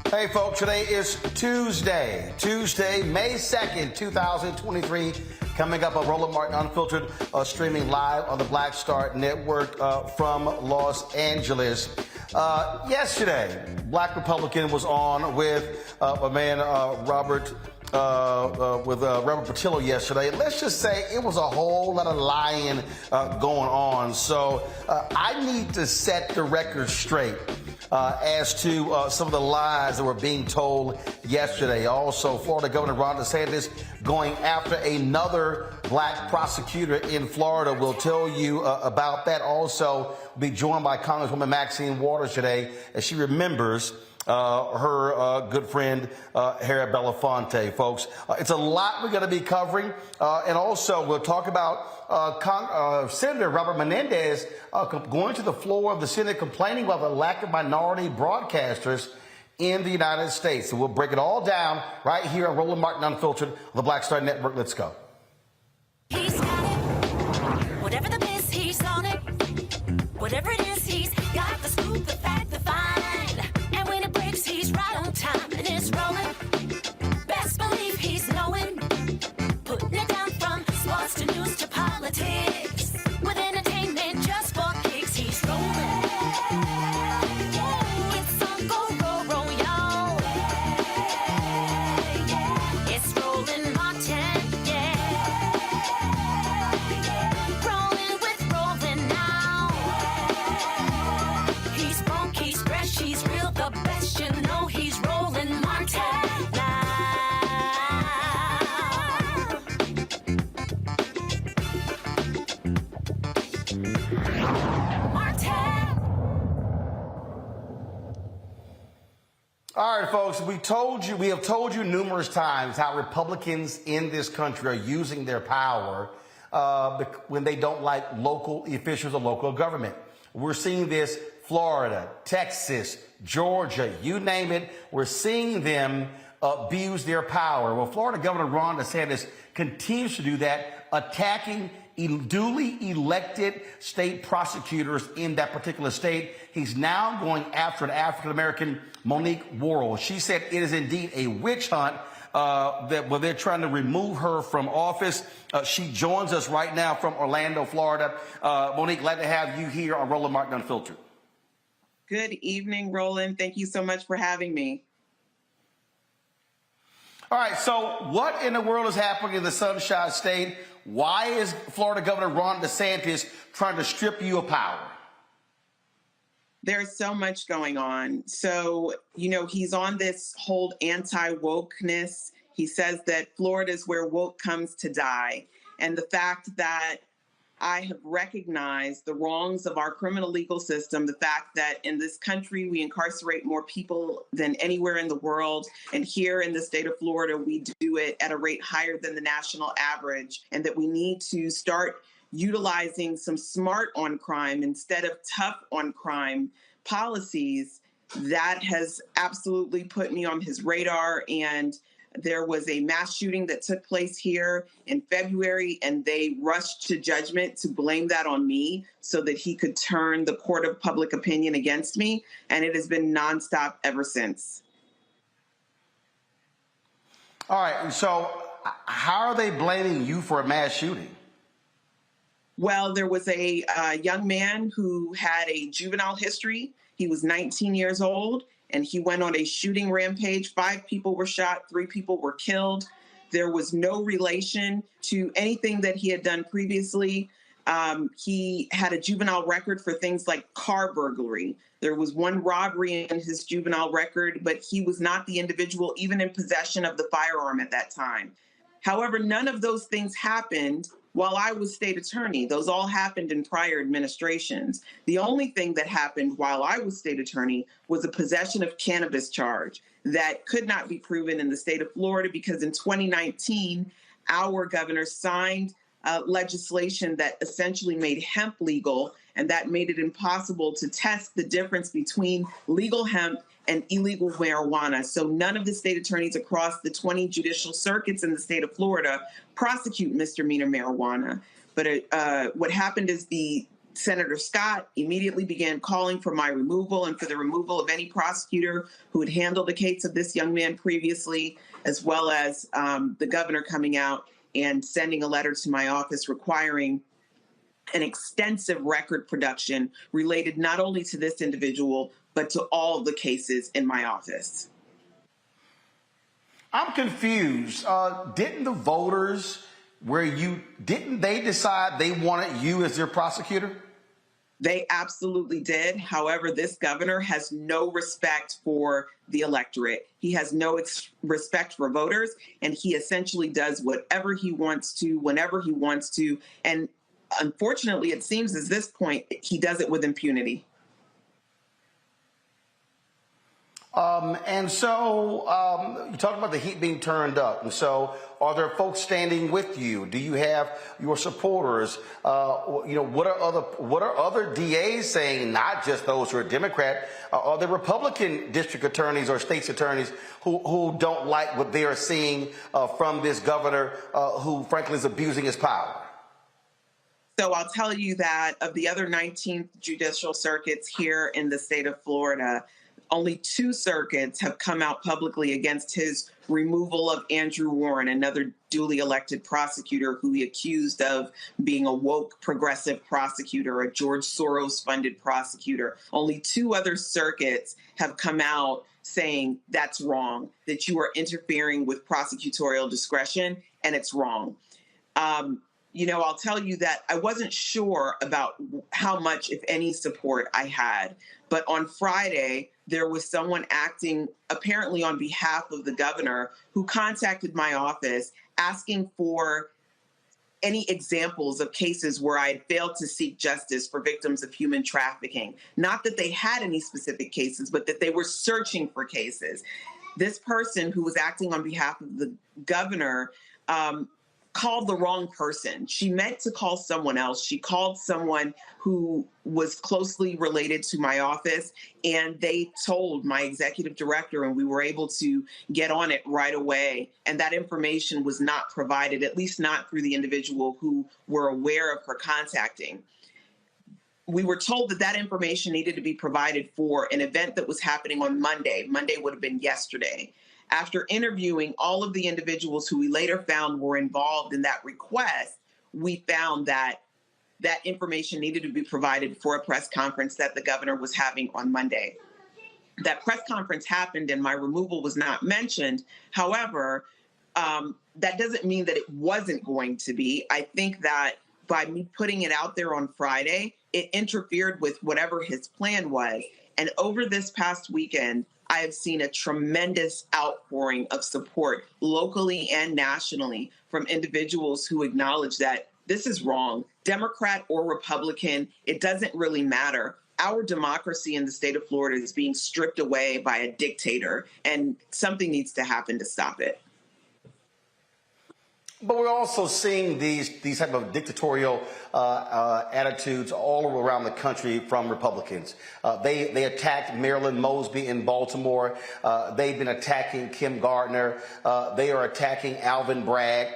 Hey, folks, today is Tuesday, May 2nd, 2023. Coming up on Roland Martin Unfiltered, streaming live on the Black Star Network from Los Angeles. Yesterday, Black Republican was on with a man, Robert Patillo yesterday. Let's just say it was a whole lot of lying going on. So I need to set the record straight as to some of the lies that were being told yesterday. Also, Florida Governor Ron DeSantis going after another black prosecutor in Florida. We'll tell you about that. Also, we'll be joined by Congresswoman Maxine today as she remembers her good friend, Harry Belafonte, folks. It's a lot we're going to be covering. And also, we'll talk about Senator Robert Menendez going to the floor of the Senate complaining about the lack of minority broadcasters in the United States. So we'll break it all down right here on Roland Martin Unfiltered on the Black Star Network. Let's go. He's got it. Whatever the biz, he's on it. Whatever it is, he's got the scoop, the fact, the find. And when it breaks, he's right on time and it's rolling. Best believe he's knowing. Putting it down from sports to news to politics. With entertainment just for kicks, he's rolling. It's on go, roll, roll, y'all. It's Roland Martin, yeah. Rolling with Roland now. He's funk, he's fresh, he's real, the best, you know he's Roland Martin now. All right, folks, we have told you numerous times how Republicans in this country are using their power when they don't like local officials or local government. We're seeing this Florida, Texas, Georgia, you name it. We're seeing them abuse their power. Well, Florida Governor Ron DeSantis continues to do that, attacking duly elected state prosecutors in that particular state. He's now going after an African-American, Monique Worrell. She said it is indeed a witch hunt where they're trying to remove her from office. She joins us right now from Orlando, Florida. Monique, glad to have you here on Roland Martin Unfiltered. Good evening, Roland. Thank you so much for having me. All right, so what in the world is happening in the Sunshine State? Why is Florida Governor Ron DeSantis trying to strip you of power? There's so much going on. So, he's on this whole anti-wokeness. He says that Florida is where woke comes to die. And the fact that I have recognized the wrongs of our criminal legal system, the fact that in this country we incarcerate more people than anywhere in the world, and here in the state of Florida we do it at a rate higher than the national average, and that we need to start utilizing some smart on crime instead of tough on crime policies. That has absolutely put me on his radar. And there was a mass shooting that took place here in February, and they rushed to judgment to blame that on me so that he could turn the court of public opinion against me. And it has been nonstop ever since. All right, so how are they blaming you for a mass shooting? Well, there was a young man who had a juvenile history. He was 19 years old, and he went on a shooting rampage. 5 people were shot, 3 people were killed. There was no relation to anything that he had done previously. He had a juvenile record for things like car burglary. There was 1 robbery in his juvenile record, but he was not the individual even in possession of the firearm at that time. However, none of those things happened while I was state attorney. Those all happened in prior administrations. The only thing that happened while I was state attorney was a possession of cannabis charge that could not be proven in the state of Florida because in 2019, our governor signed legislation that essentially made hemp legal, and that made it impossible to test the difference between legal hemp and illegal marijuana. So none of the state attorneys across the 20 judicial circuits in the state of Florida prosecute misdemeanor marijuana. But what happened is Senator Scott immediately began calling for my removal and for the removal of any prosecutor who had handled a case of this young man previously, as well as the governor coming out and sending a letter to my office requiring an extensive record production related not only to this individual, but to all the cases in my office. I'm confused. Didn't the voters didn't they decide they wanted you as their prosecutor? They absolutely did. However, this governor has no respect for the electorate. He has no respect for voters, and he essentially does whatever he wants to, whenever he wants to. And unfortunately, it seems at this point, he does it with impunity. And so you talked about the heat being turned up. And so are there folks standing with you? Do you have your supporters? What are other DAs saying, not just those who are Democrat? Are there Republican district attorneys or state's attorneys who don't like what they are seeing from this governor who, frankly, is abusing his power? So I'll tell you that of the other 19 judicial circuits here in the state of Florida, only 2 circuits have come out publicly against his removal of Andrew Warren, another duly elected prosecutor who he accused of being a woke progressive prosecutor, a George Soros-funded prosecutor. Only 2 other circuits have come out saying that's wrong, that you are interfering with prosecutorial discretion, and it's wrong. I'll tell you that I wasn't sure about how much, if any, support I had. But on Friday, there was someone acting apparently on behalf of the governor who contacted my office asking for any examples of cases where I had failed to seek justice for victims of human trafficking. Not that they had any specific cases, but that they were searching for cases. This person who was acting on behalf of the governor called the wrong person. She meant to call someone else. She called someone who was closely related to my office, and they told my executive director, and we were able to get on it right away. And that information was not provided, at least not through the individual who were aware of her contacting. We were told that that information needed to be provided for an event that was happening on Monday. Monday would have been yesterday. After interviewing all of the individuals who we later found were involved in that request, we found that that information needed to be provided for a press conference that the governor was having on Monday. That press conference happened and my removal was not mentioned. However, that doesn't mean that it wasn't going to be. I think that by me putting it out there on Friday, it interfered with whatever his plan was. And over this past weekend, I have seen a tremendous outpouring of support locally and nationally from individuals who acknowledge that this is wrong. Democrat or Republican, it doesn't really matter. Our democracy in the state of Florida is being stripped away by a dictator, and something needs to happen to stop it. But we're also seeing these type of dictatorial attitudes all around the country from Republicans. They attacked Marilyn Mosby in Baltimore. They've been attacking Kim Gardner. They are attacking Alvin Bragg.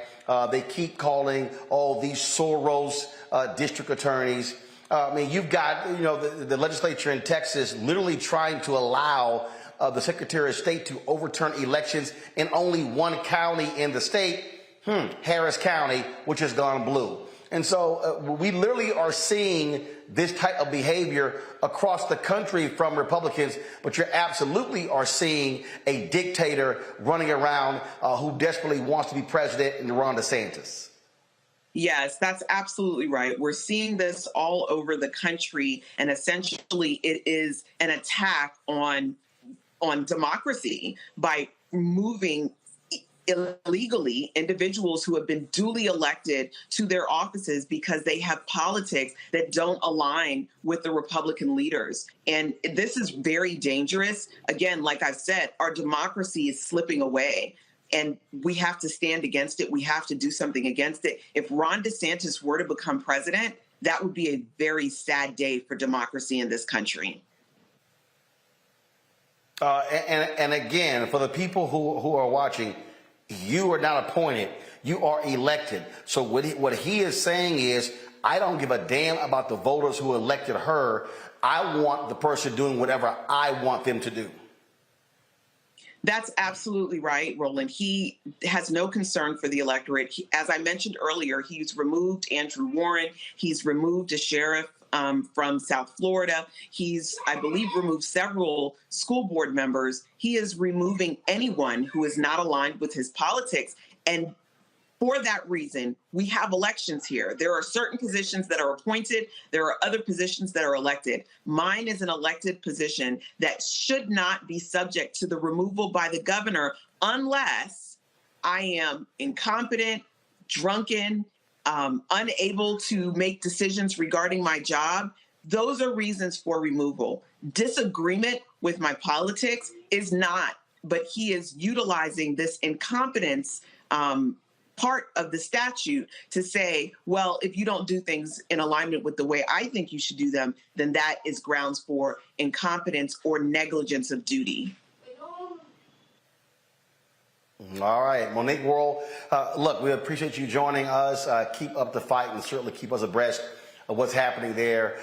They keep calling all these Soros district attorneys. I mean, you've got, the legislature in Texas literally trying to allow the Secretary of State to overturn elections in only one county in the state, Harris County, which has gone blue. And so we literally are seeing this type of behavior across the country from Republicans, but you absolutely are seeing a dictator running around who desperately wants to be president in Ron DeSantis. Yes, that's absolutely right. We're seeing this all over the country, and essentially it is an attack on democracy by moving illegally individuals who have been duly elected to their offices because they have politics that don't align with the Republican leaders. And this is very dangerous. Again, like I've said, our democracy is slipping away, and we have to stand against it. We have to do something against it. If Ron DeSantis were to become president, that would be a very sad day for democracy in this country. And again, for the people who are watching, you are not appointed, you are elected. So what he is saying is, I don't give a damn about the voters who elected her. I want the person doing whatever I want them to do. That's absolutely right, Roland. He has no concern for the electorate. As I mentioned earlier, he's removed Andrew Warren. He's removed a sheriff from South Florida. He's, I believe, removed several school board members. He is removing anyone who is not aligned with his politics. And for that reason, we have elections here. There are certain positions that are appointed. There are other positions that are elected. Mine is an elected position that should not be subject to the removal by the governor unless I am incompetent, drunken, unable to make decisions regarding my job. Those are reasons for removal. Disagreement with my politics is not, but he is utilizing this incompetence part of the statute to say, well, if you don't do things in alignment with the way I think you should do them, then that is grounds for incompetence or negligence of duty. All right, Monique Worrell, look, we appreciate you joining us. Keep up the fight and certainly keep us abreast of what's happening there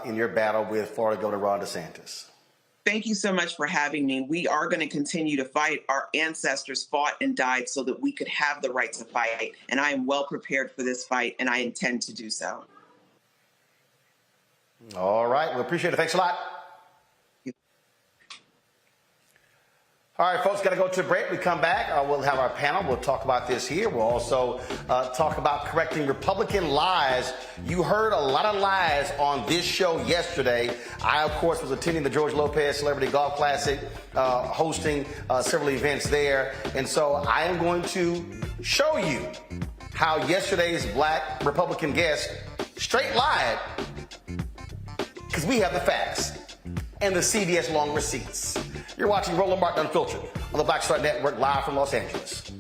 in your battle with Florida Governor Ron DeSantis. Thank you so much for having me. We are going to continue to fight. Our ancestors fought and died so that we could have the right to fight. And I am well prepared for this fight, and I intend to do so. All right. We appreciate it. Thanks a lot. All right, folks, got to go to a break. We come back. We'll have our panel. We'll talk about this here. We'll also talk about correcting Republican lies. You heard a lot of lies on this show yesterday. I, of course, was attending the George Lopez Celebrity Golf Classic, hosting several events there. And so I am going to show you how yesterday's black Republican guest straight lied, because we have the facts and the CVS long receipts. You're watching Roland Martin Unfiltered on the Black Star Network, live from Los Angeles.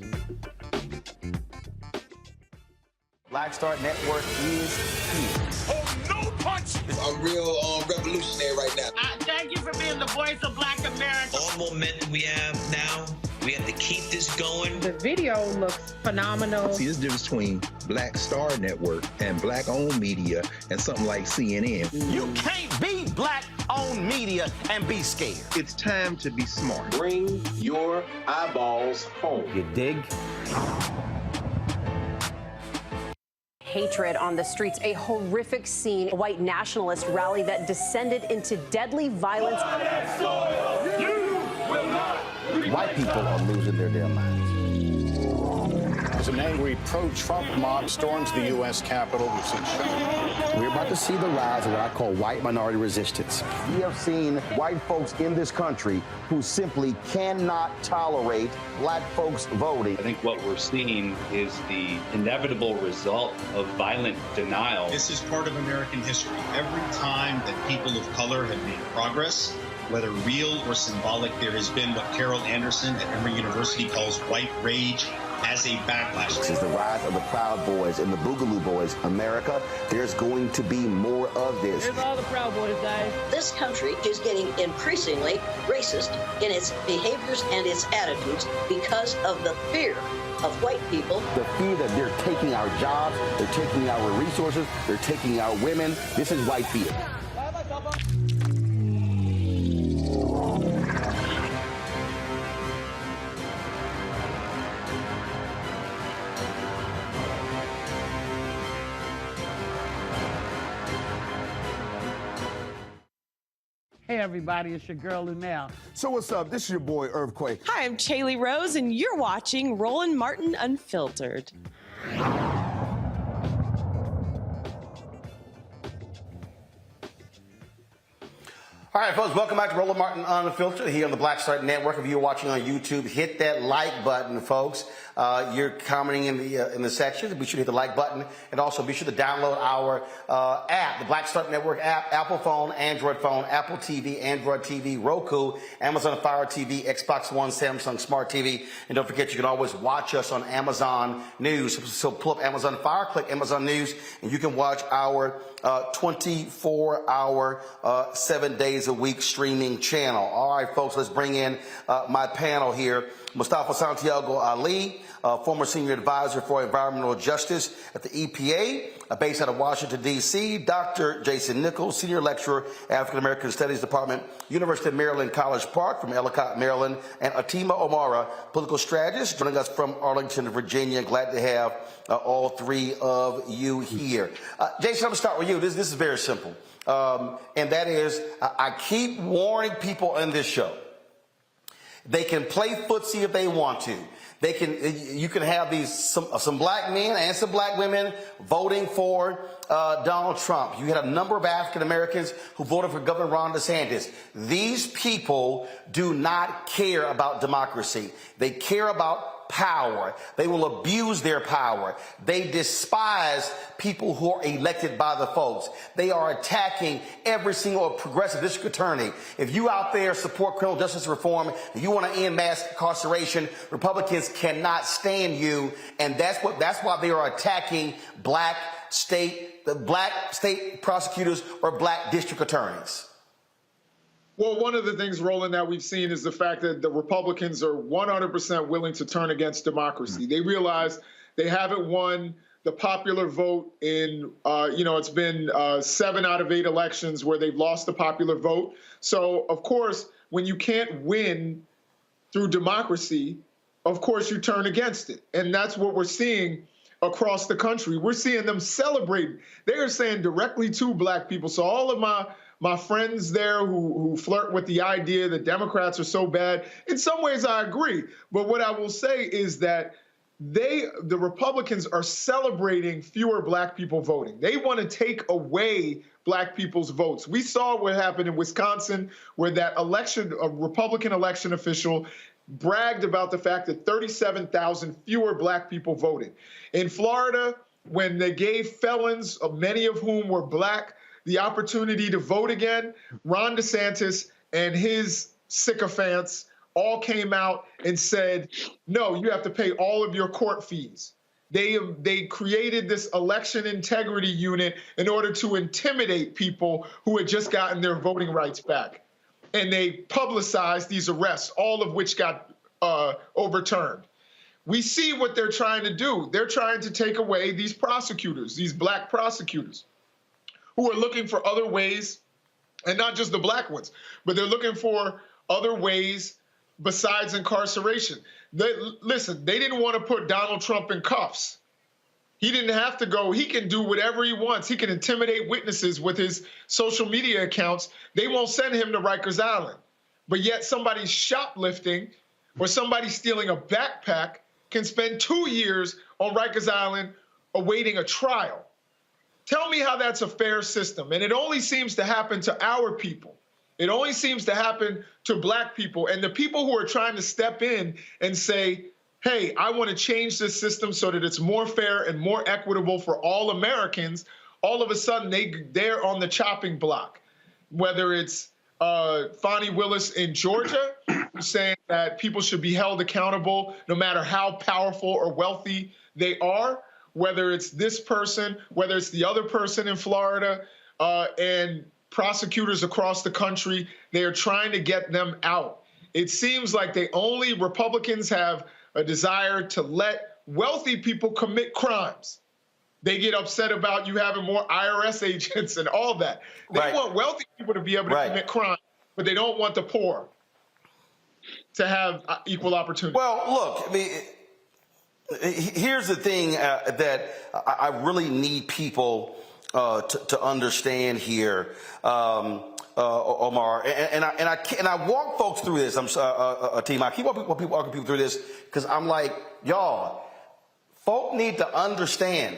Black Star Network is here. Oh, no punch! I'm real revolutionary right now. Thank you for being the voice of Black America. All momentum we have now, we have to keep this going. The video looks phenomenal. See, there's a difference between Black Star Network and black-owned media and something like CNN. You can't be Black-owned media and be scared. It's time to be smart. Bring your eyeballs home. You dig? Hatred on the streets, a horrific scene, a white nationalist rally that descended into deadly violence. White people are losing their damn minds. as an angry pro-Trump mob storms the U.S. Capitol. We've seen We're about to see the rise of what I call white minority resistance. We have seen white folks in this country who simply cannot tolerate black folks voting. I think what we're seeing is the inevitable result of violent denial. This is part of American history. Every time that people of color have made progress, whether real or symbolic, there has been what Carol Anderson at Emory University calls white rage as a backlash. This is the rise of the Proud Boys and the Boogaloo Boys. America, there's going to be more of this. Here's all the Proud Boys, guys. This country is getting increasingly racist in its behaviors and its attitudes because of the fear of white people. The fear that they're taking our jobs, they're taking our resources, they're taking our women. This is white fear. Hey, everybody, it's your girl, Lunel. So what's up? This is your boy, Earthquake. Hi, I'm Chaley Rose, and you're watching Roland Martin Unfiltered. All right, folks, welcome back to Roland Martin Unfiltered here on the Black Start Network. If you're watching on YouTube, hit that like button, folks. You're commenting in the section. Be sure to hit the like button, and also be sure to download our app, the Black Start Network app, Apple phone, Android phone, Apple TV, Android TV, Roku, Amazon Fire TV, Xbox One, Samsung Smart TV, and don't forget you can always watch us on Amazon News. So pull up Amazon Fire, click Amazon News, and you can watch our 24-hour, 7 days a week streaming channel. All right, folks, let's bring in my panel here. Mustafa Santiago Ali, former senior advisor for environmental justice at the EPA, based out of Washington, D.C. Dr. Jason Nichols, senior lecturer, African American Studies Department, University of Maryland, College Park from Ellicott, Maryland, and Atima Omara, political strategist, joining us from Arlington, Virginia. Glad to have all three of you here. Jason, I'm going to start with you. This is very simple. And that is, I keep warning people in this show. They can play footsie if they want to. You can have some black men and some black women voting for Donald Trump. You had a number of African Americans who voted for Governor Ron DeSantis. These people do not care about democracy. They care about power. They will abuse their power. They despise people who are elected by the folks. They are attacking every single progressive district attorney. If you out there support criminal justice reform, and you want to end mass incarceration, Republicans cannot stand you, and that's why they are attacking black state prosecutors or black district attorneys. Well, one of the things, Roland, that we've seen is the fact that the Republicans are 100% willing to turn against democracy. They realize they haven't won the popular vote in, it's been 7 out of 8 elections where they've lost the popular vote. So, of course, when you can't win through democracy, of course you turn against it. And that's what we're seeing across the country. We're seeing them celebrate. They are saying directly to black people. So all of my friends there who flirt with the idea that Democrats are so bad, in some ways I agree. But what I will say is that the Republicans are celebrating fewer black people voting. They want to take away black people's votes. We saw what happened in Wisconsin, where a Republican election official bragged about the fact that 37,000 fewer black people voted. In Florida, when they gave felons, many of whom were black, the opportunity to vote again, Ron DeSantis and his sycophants all came out and said, no, you have to pay all of your court fees. They created this election integrity unit in order to intimidate people who had just gotten their voting rights back. And they publicized these arrests, all of which got overturned. We see what they're trying to do. They're trying to take away these prosecutors, these black prosecutors, who are looking for other ways, and not just the black ones, but they're looking for other ways besides incarceration. Listen, they didn't want to put Donald Trump in cuffs. He didn't have to go. He can do whatever he wants. He can intimidate witnesses with his social media accounts. They won't send him to Rikers Island. But yet somebody's shoplifting or somebody stealing a backpack can spend 2 years on Rikers Island awaiting a trial. Tell me how that's a fair system. And it only seems to happen to our people. It only seems to happen to black people. And the people who are trying to step in and say, hey, I want to change this system so that it's more fair and more equitable for all Americans, all of a sudden they're on the chopping block. Whether it's Fonnie Willis in Georgia, who's saying that people should be held accountable no matter how powerful or wealthy they are, whether it's this person, whether it's the other person in Florida, and prosecutors across the country, they are trying to get them out. It seems like Republicans have a desire to let wealthy people commit crimes. They get upset about you having more IRS agents and all that. They want wealthy people to be able to commit crime, but they don't want the poor to have equal opportunity. Well, look, I mean, here's the thing that I really need people to understand here, Omar, and I walk folks through this. Team, I keep walking people through this because I'm like, y'all, folk need to understand.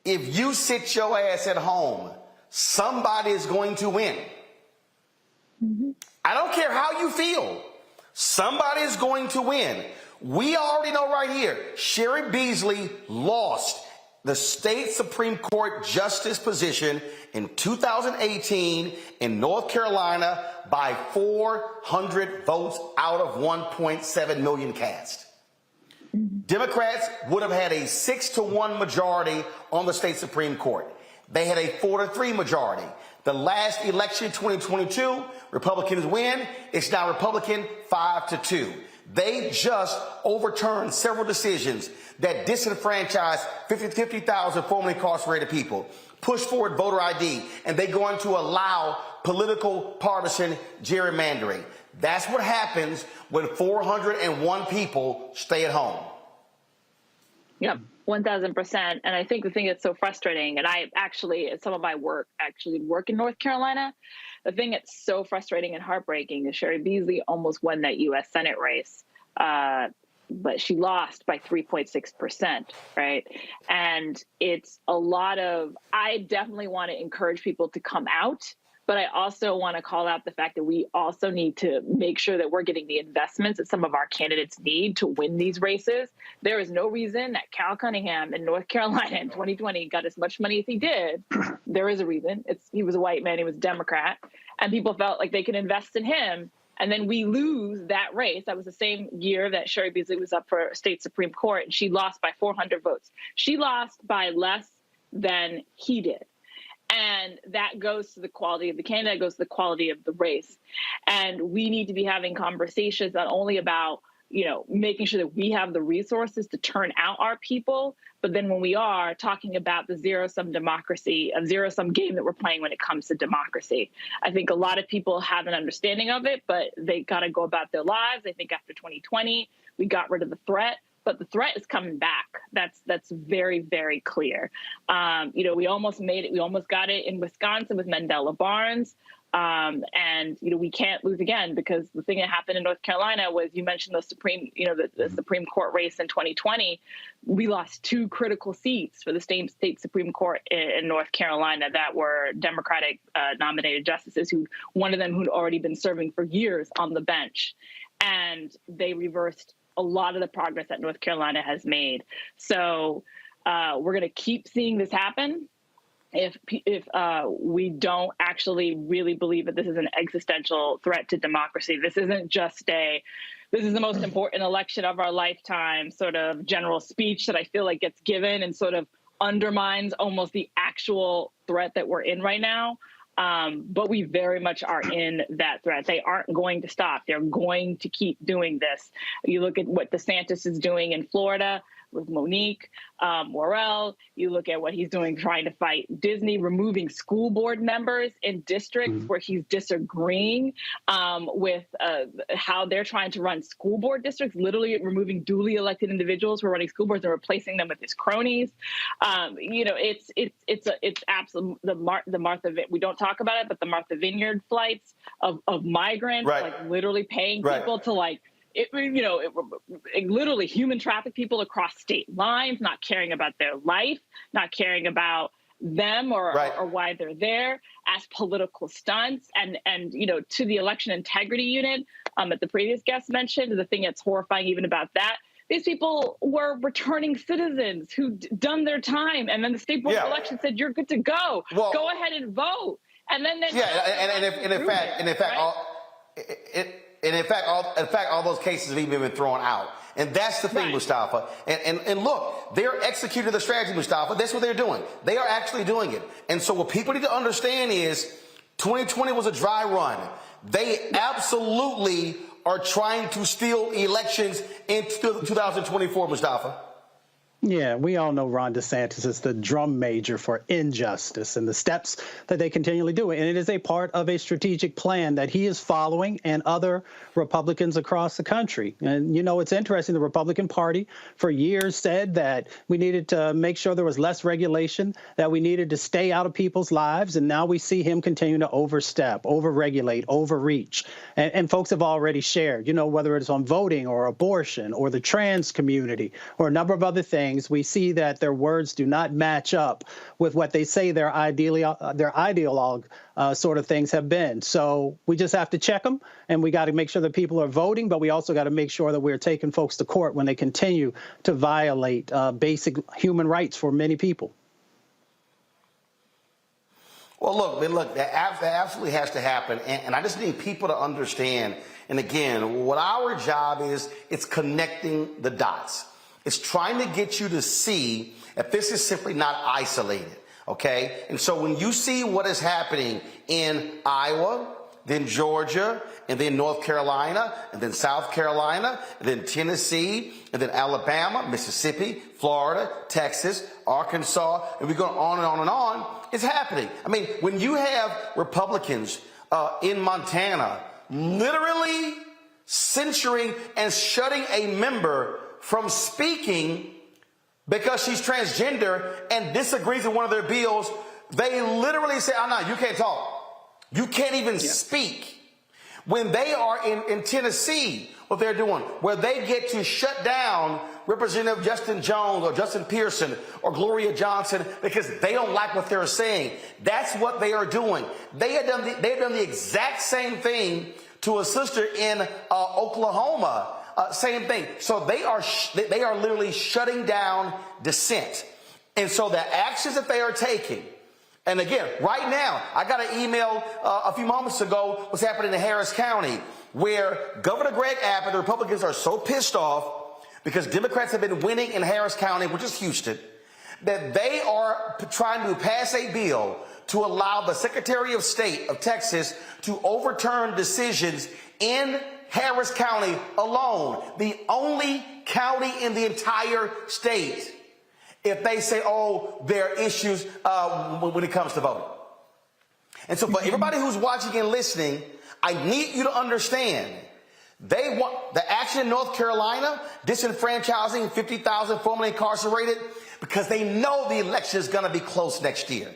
If you sit your ass at home, somebody is going to win. Mm-hmm. I don't care how you feel. Somebody is going to win. We already know right here, Sherry Beasley lost the state Supreme Court justice position in 2018 in North Carolina by 400 votes out of 1.7 million cast. Democrats would have had a 6-1 majority on the state Supreme Court. They had a 4-3 majority. The last election, 2022, Republicans win. It's now Republican 5-2. They just overturned several decisions that disenfranchised 50,000 formerly incarcerated people, pushed forward voter ID, and they're going to allow political partisan gerrymandering. That's what happens when 401 people stay at home. Yeah, 1,000%. And I think the thing that's so frustrating, and I actually, some of my work work in North Carolina. The thing that's so frustrating and heartbreaking is Sherry Beasley almost won that U.S. Senate race, but she lost by 3.6%, right? And it's a lot of, I definitely want to encourage people to come out. But I also want to call out the fact that we also need to make sure that we're getting the investments that some of our candidates need to win these races. There is no reason that Cal Cunningham in North Carolina in 2020 got as much money as he did. There is a reason. He was a white man. He was a Democrat. And people felt like they could invest in him. And then we lose that race. That was the same year that Sherry Beasley was up for state Supreme Court, and she lost by 400 votes. She lost by less than he did. And that goes to the quality of the candidate, goes to the quality of the race. And we need to be having conversations not only about, making sure that we have the resources to turn out our people, but then when we are talking about the zero-sum democracy, a zero-sum game that we're playing when it comes to democracy. I think a lot of people have an understanding of it, but they got to go about their lives. I think after 2020, we got rid of the threat. But the threat is coming back. That's very, very clear. We almost made it. We almost got it in Wisconsin with Mandela Barnes. And we can't lose again, because the thing that happened in North Carolina was, you mentioned the Supreme Court race in 2020. We lost 2 critical seats for the state Supreme Court in North Carolina that were Democratic nominated justices, one of them who'd already been serving for years on the bench. And they reversed a lot of the progress that North Carolina has made. So we're going to keep seeing this happen if we don't actually really believe that this is an existential threat to democracy. This isn't just this is the most important election of our lifetime sort of general speech that I feel like gets given and sort of undermines almost the actual threat that we're in right now. But we very much are in that threat. They aren't going to stop. They're going to keep doing this. You look at what DeSantis is doing in Florida with Monique Morell. You look at what he's doing trying to fight Disney, removing school board members in districts where he's disagreeing with how they're trying to run school board districts, literally removing duly elected individuals who are running school boards and replacing them with his cronies. It's absolute the Martha. We don't talk about it, but the Martha Vineyard flights of migrants, like literally paying people to literally human traffic people across state lines, not caring about their life, not caring about them or why they're there, as political stunts. And to the election integrity unit that the previous guest mentioned, the thing that's horrifying even about that, these people were returning citizens who'd done their time, and then the state board of election said, "You're good to go. Go ahead and vote." And then in fact, all those cases have even been thrown out. And that's the thing, Mustafa. And look, they're executing the strategy, Mustafa. That's what they're doing. They are actually doing it. And so what people need to understand is 2020 was a dry run. They absolutely are trying to steal elections in 2024, Mustafa. Yeah, we all know Ron DeSantis is the drum major for injustice and the steps that they continually do. And it is a part of a strategic plan that he is following and other Republicans across the country. And, it's interesting. The Republican Party for years said that we needed to make sure there was less regulation, that we needed to stay out of people's lives. And now we see him continue to overstep, overregulate, overreach. And folks have already shared, whether it's on voting or abortion or the trans community or a number of other things. We see that their words do not match up with what they say their ideologue sort of things have been. So we just have to check them, and we got to make sure that people are voting, but we also got to make sure that we're taking folks to court when they continue to violate basic human rights for many people. Well, look, that absolutely has to happen. And I just need people to understand. And again, what our job is, it's connecting the dots. It's trying to get you to see that this is simply not isolated, okay? And so when you see what is happening in Iowa, then Georgia, and then North Carolina, and then South Carolina, and then Tennessee, and then Alabama, Mississippi, Florida, Texas, Arkansas, and we go on and on and on, it's happening. I mean, when you have Republicans in Montana literally censuring and shutting a member from speaking because she's transgender and disagrees with one of their bills, they literally say, "Oh, no, you can't talk. You can't even speak." When they are in Tennessee, what they're doing, where they get to shut down Representative Justin Jones or Justin Pearson or Gloria Johnson because they don't like what they're saying. That's what they are doing. They have done the exact same thing to a sister in Oklahoma. Same thing. So they are literally shutting down dissent. And so the actions that they are taking, and again, right now, I got an email a few moments ago what's happening in Harris County, where Governor Greg Abbott, the Republicans are so pissed off because Democrats have been winning in Harris County, which is Houston, that they are trying to pass a bill to allow the Secretary of State of Texas to overturn decisions in Harris County alone, the only county in the entire state, if they say, there are issues when it comes to voting. And so for everybody who's watching and listening, I need you to understand, they want the action in North Carolina, disenfranchising 50,000 formerly incarcerated, because they know the election is going to be close next year.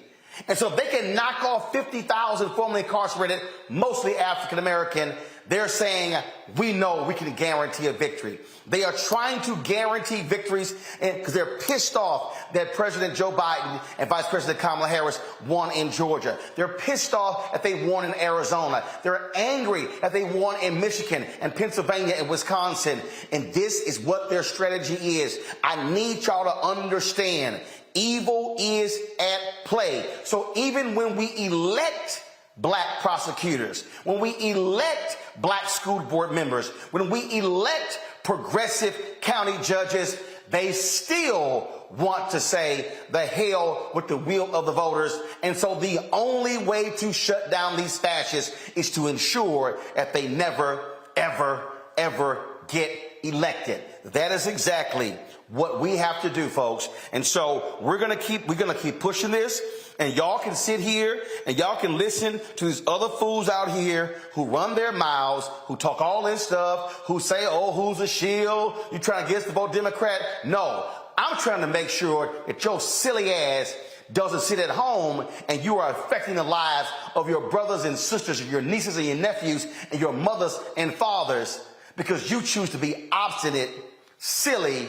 And so if they can knock off 50,000 formerly incarcerated, mostly African-American, they're saying, we know we can guarantee a victory. They are trying to guarantee victories because they're pissed off that President Joe Biden and Vice President Kamala Harris won in Georgia. They're pissed off that they won in Arizona. They're angry that they won in Michigan and Pennsylvania and Wisconsin. And this is what their strategy is. I need y'all to understand, evil is at play. So even when we elect black prosecutors, when we elect black school board members, when we elect progressive county judges, they still want to say the hell with the will of the voters. And so the only way to shut down these fascists is to ensure that they never, ever, ever get elected. That is exactly what we have to do, folks. And so we're going to keep pushing this. And y'all can sit here and y'all can listen to these other fools out here who run their mouths, who talk all this stuff, who say, who's a shield? You trying to get us to vote Democrat? No, I'm trying to make sure that your silly ass doesn't sit at home and you are affecting the lives of your brothers and sisters, your nieces and your nephews, and your mothers and fathers, because you choose to be obstinate, silly,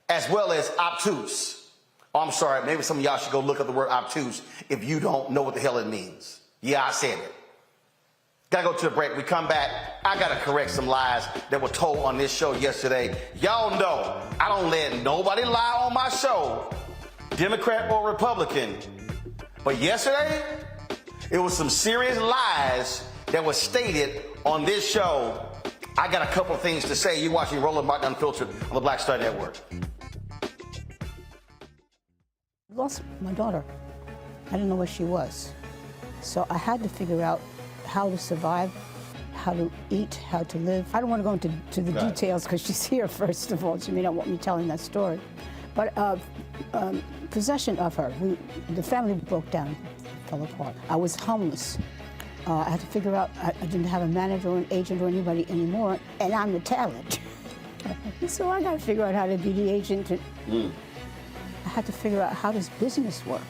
as well as obtuse. Oh, I'm sorry, maybe some of y'all should go look up the word obtuse if you don't know what the hell it means. Yeah, I said it. Gotta go to a break. We come back. I gotta correct some lies that were told on this show yesterday. Y'all know I don't let nobody lie on my show, Democrat or Republican. But yesterday, it was some serious lies that were stated on this show. I got a couple of things to say. You're watching Roland Martin Unfiltered on the Black Star Network. I lost my daughter. I didn't know where she was. So I had to figure out how to survive, how to eat, how to live. I don't want to go into the details because she's here, first of all. She may not want me telling that story. But possession of her, the family broke down, fell apart. I was homeless. I had to figure out, I didn't have a manager or an agent or anybody anymore, and I'm the talent. So I got to figure out how to be the agent. I had to figure out, how does business work?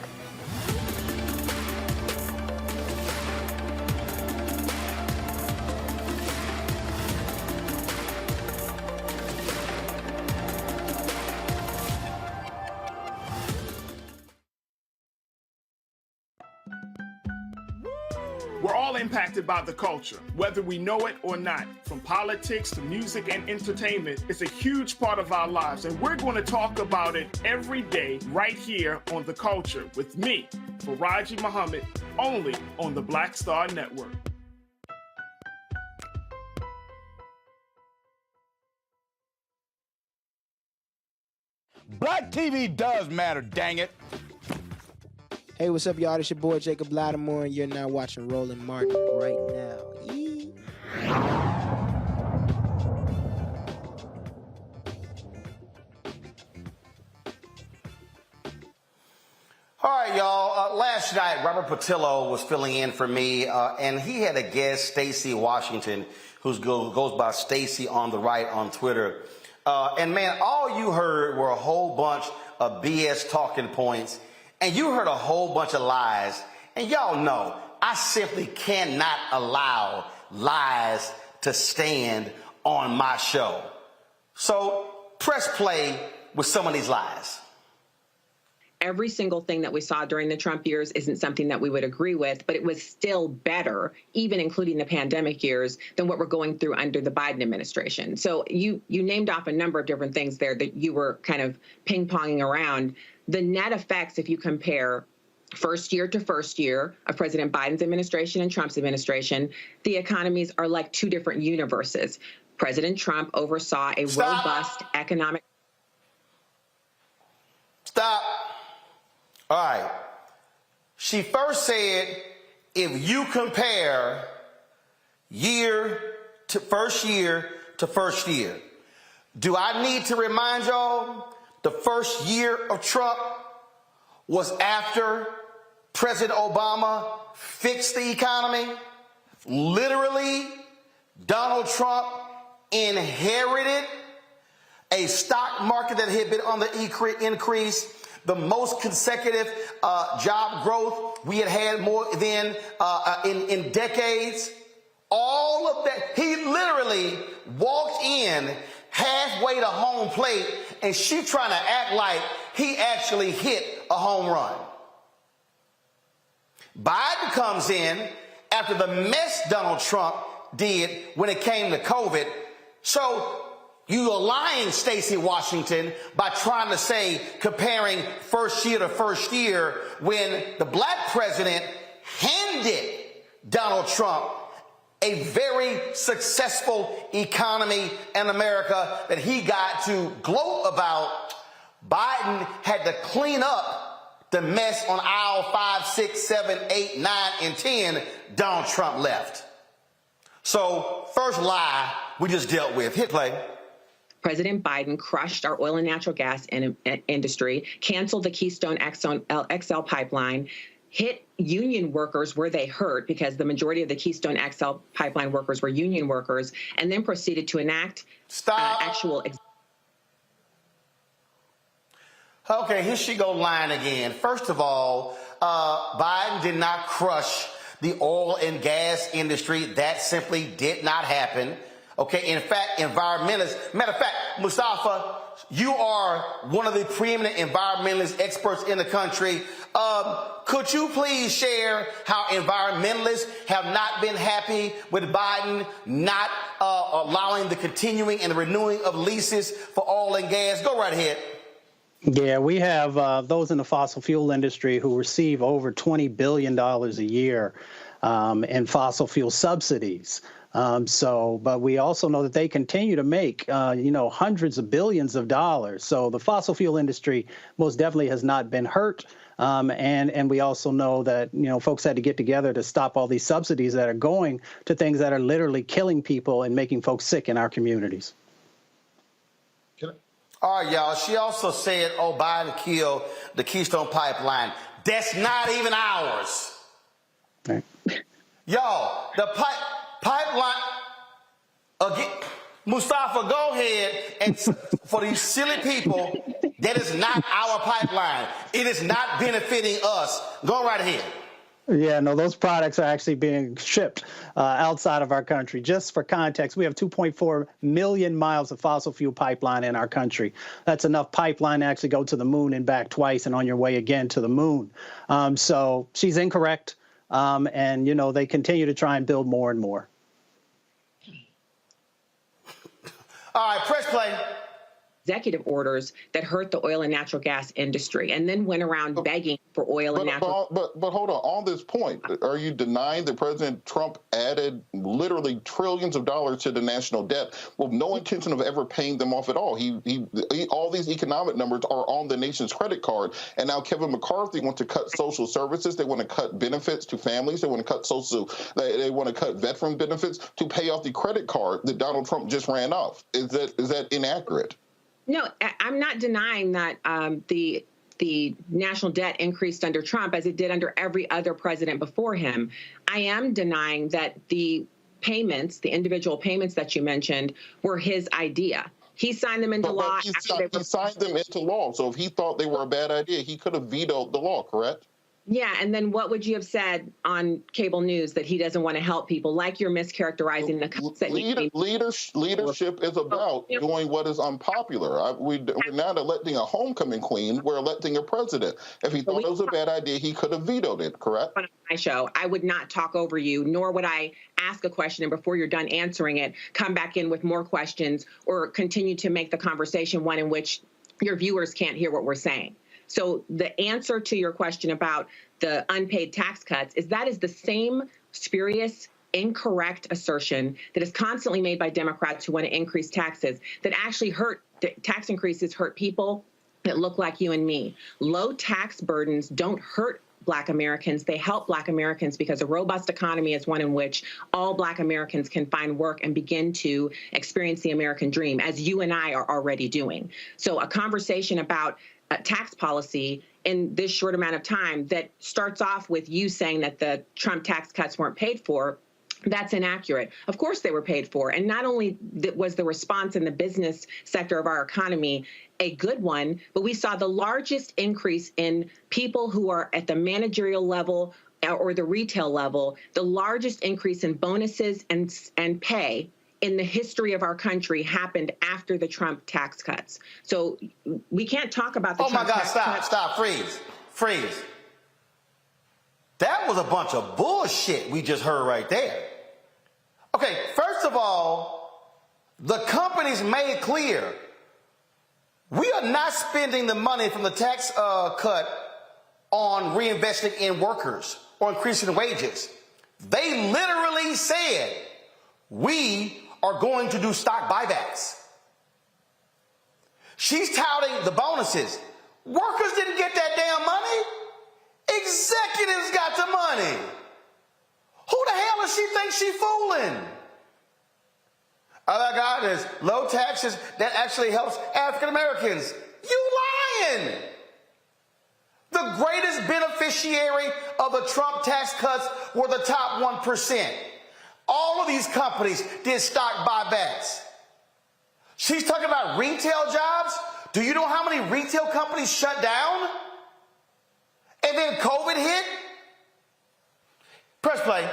We're all impacted by the culture, whether we know it or not. From politics to music and entertainment, it's a huge part of our lives, and we're going to talk about it every day right here on The Culture with me, Faraji Muhammad, only on the Black Star Network. Black TV does matter, dang it. Hey, what's up, y'all? It's your boy, Jacob Lattimore, and you're now watching Roland Martin right now. Yee. All right, y'all. Last night, Robert Patillo was filling in for me, and he had a guest, Stacey Washington, who goes by Stacey on the right on Twitter. And man, all you heard were a whole bunch of BS talking points. And you heard a whole bunch of lies. And y'all know, I simply cannot allow lies to stand on my show. So press play with some of these lies. Every single thing that we saw during the Trump years isn't something that we would agree with, but it was still better, even including the pandemic years, than what we're going through under the Biden administration. So you named off a number of different things there that you were kind of ping-ponging around. The net effects, if you compare first year to first year of President Biden's administration and Trump's administration, the economies are like two different universes. President Trump oversaw a robust economic... Stop. All right. She first said, if you compare first year to first year, do I need to remind y'all the first year of Trump was after President Obama fixed the economy? Literally, Donald Trump inherited a stock market that had been on the increase, the most consecutive job growth we had more than in decades. All of that. He literally walked in halfway to home plate, and she trying to act like he actually hit a home run. Biden comes in after the mess Donald Trump did when it came to COVID. So you are lying, Stacey Washington, by trying to say comparing first year to first year when the black president handed Donald Trump a very successful economy in America that he got to gloat about. Biden had to clean up the mess on aisle 5, 6, 7, 8, 9, and 10 Donald Trump left. So first lie we just dealt with. Hit play. President Biden crushed our oil and natural gas industry, canceled the Keystone XL pipeline, hit union workers where they hurt because the majority of the Keystone XL pipeline workers were union workers, and then proceeded to enact actual... Okay, here she go lying again. First of all, Biden did not crush the oil and gas industry. That simply did not happen. Okay, in fact, environmentalists. Matter of fact, Mustafa, you are one of the preeminent environmentalist experts in the country. Could you please share how environmentalists have not been happy with Biden not allowing the continuing and the renewing of leases for oil and gas? Go right ahead. Yeah, we have those in the fossil fuel industry who receive over $20 billion a year in fossil fuel subsidies. But we also know that they continue to make, hundreds of billions of dollars. So the fossil fuel industry most definitely has not been hurt. And we also know that, folks had to get together to stop all these subsidies that are going to things that are literally killing people and making folks sick in our communities. All right, y'all. She also said, Biden killed the Keystone Pipeline. That's not even ours. Right. Y'all, the pipeline, again, Mustafa, go ahead, and for these silly people, that is not our pipeline. It is not benefiting us. Go right ahead. Yeah, no, those products are actually being shipped outside of our country. Just for context, we have 2.4 million miles of fossil fuel pipeline in our country. That's enough pipeline to actually go to the moon and back twice and on your way again to the moon. So she's incorrect. And, they continue to try and build more and more. All right, press play. Executive orders that hurt the oil and natural gas industry and then went around begging for oil and natural. But hold on this point, are you denying that President Trump added literally trillions of dollars to the national debt with no intention of ever paying them off at all? He all these economic numbers are on the nation's credit card. And now Kevin McCarthy wants to cut social services. They want to cut benefits to families. They want to cut they want to cut veteran benefits to pay off the credit card that Donald Trump just ran off. Is that inaccurate? No, I'm not denying that the national debt increased under Trump as it did under every other president before him. I am denying that the payments, the individual payments that you mentioned, were his idea. He signed them into law. He signed them into law. So if he thought they were a bad idea, he could have vetoed the law, correct? Yeah, and then what would you have said on cable news that he doesn't want to help people? Like you're mischaracterizing the cuts that leadership is about doing what is unpopular. We're not electing a homecoming queen. We're electing a president. If he thought it was a bad idea, he could have vetoed it, correct? On my show, I would not talk over you, nor would I ask a question and before you're done answering it, come back in with more questions or continue to make the conversation one in which your viewers can't hear what we're saying. So the answer to your question about the unpaid tax cuts is that is the same spurious, incorrect assertion that is constantly made by Democrats who want to increase taxes that actually tax increases hurt people that look like you and me. Low tax burdens don't hurt Black Americans. They help Black Americans because a robust economy is one in which all Black Americans can find work and begin to experience the American dream, as you and I are already doing. So a conversation about tax policy in this short amount of time that starts off with you saying that the Trump tax cuts weren't paid for, that's inaccurate. Of course they were paid for. And not only was the response in the business sector of our economy a good one, but we saw the largest increase in people who are at the managerial level or the retail level, the largest increase in bonuses and pay in the history of our country happened after the Trump tax cuts. So we can't talk about the Trump tax cuts. Stop, freeze. That was a bunch of bullshit we just heard right there. Okay, first of all, the companies made clear we are not spending the money from the tax cut on reinvesting in workers or increasing wages. They literally said we are going to do stock buybacks. She's touting the bonuses. Workers didn't get that damn money. Executives got the money. Who the hell does she think she's fooling? Other guy is low taxes that actually helps African Americans. You lying. The greatest beneficiary of the Trump tax cuts were the top 1%. All of these companies did stock buybacks. She's talking about retail jobs. Do you know how many retail companies shut down? And then COVID hit? Press play.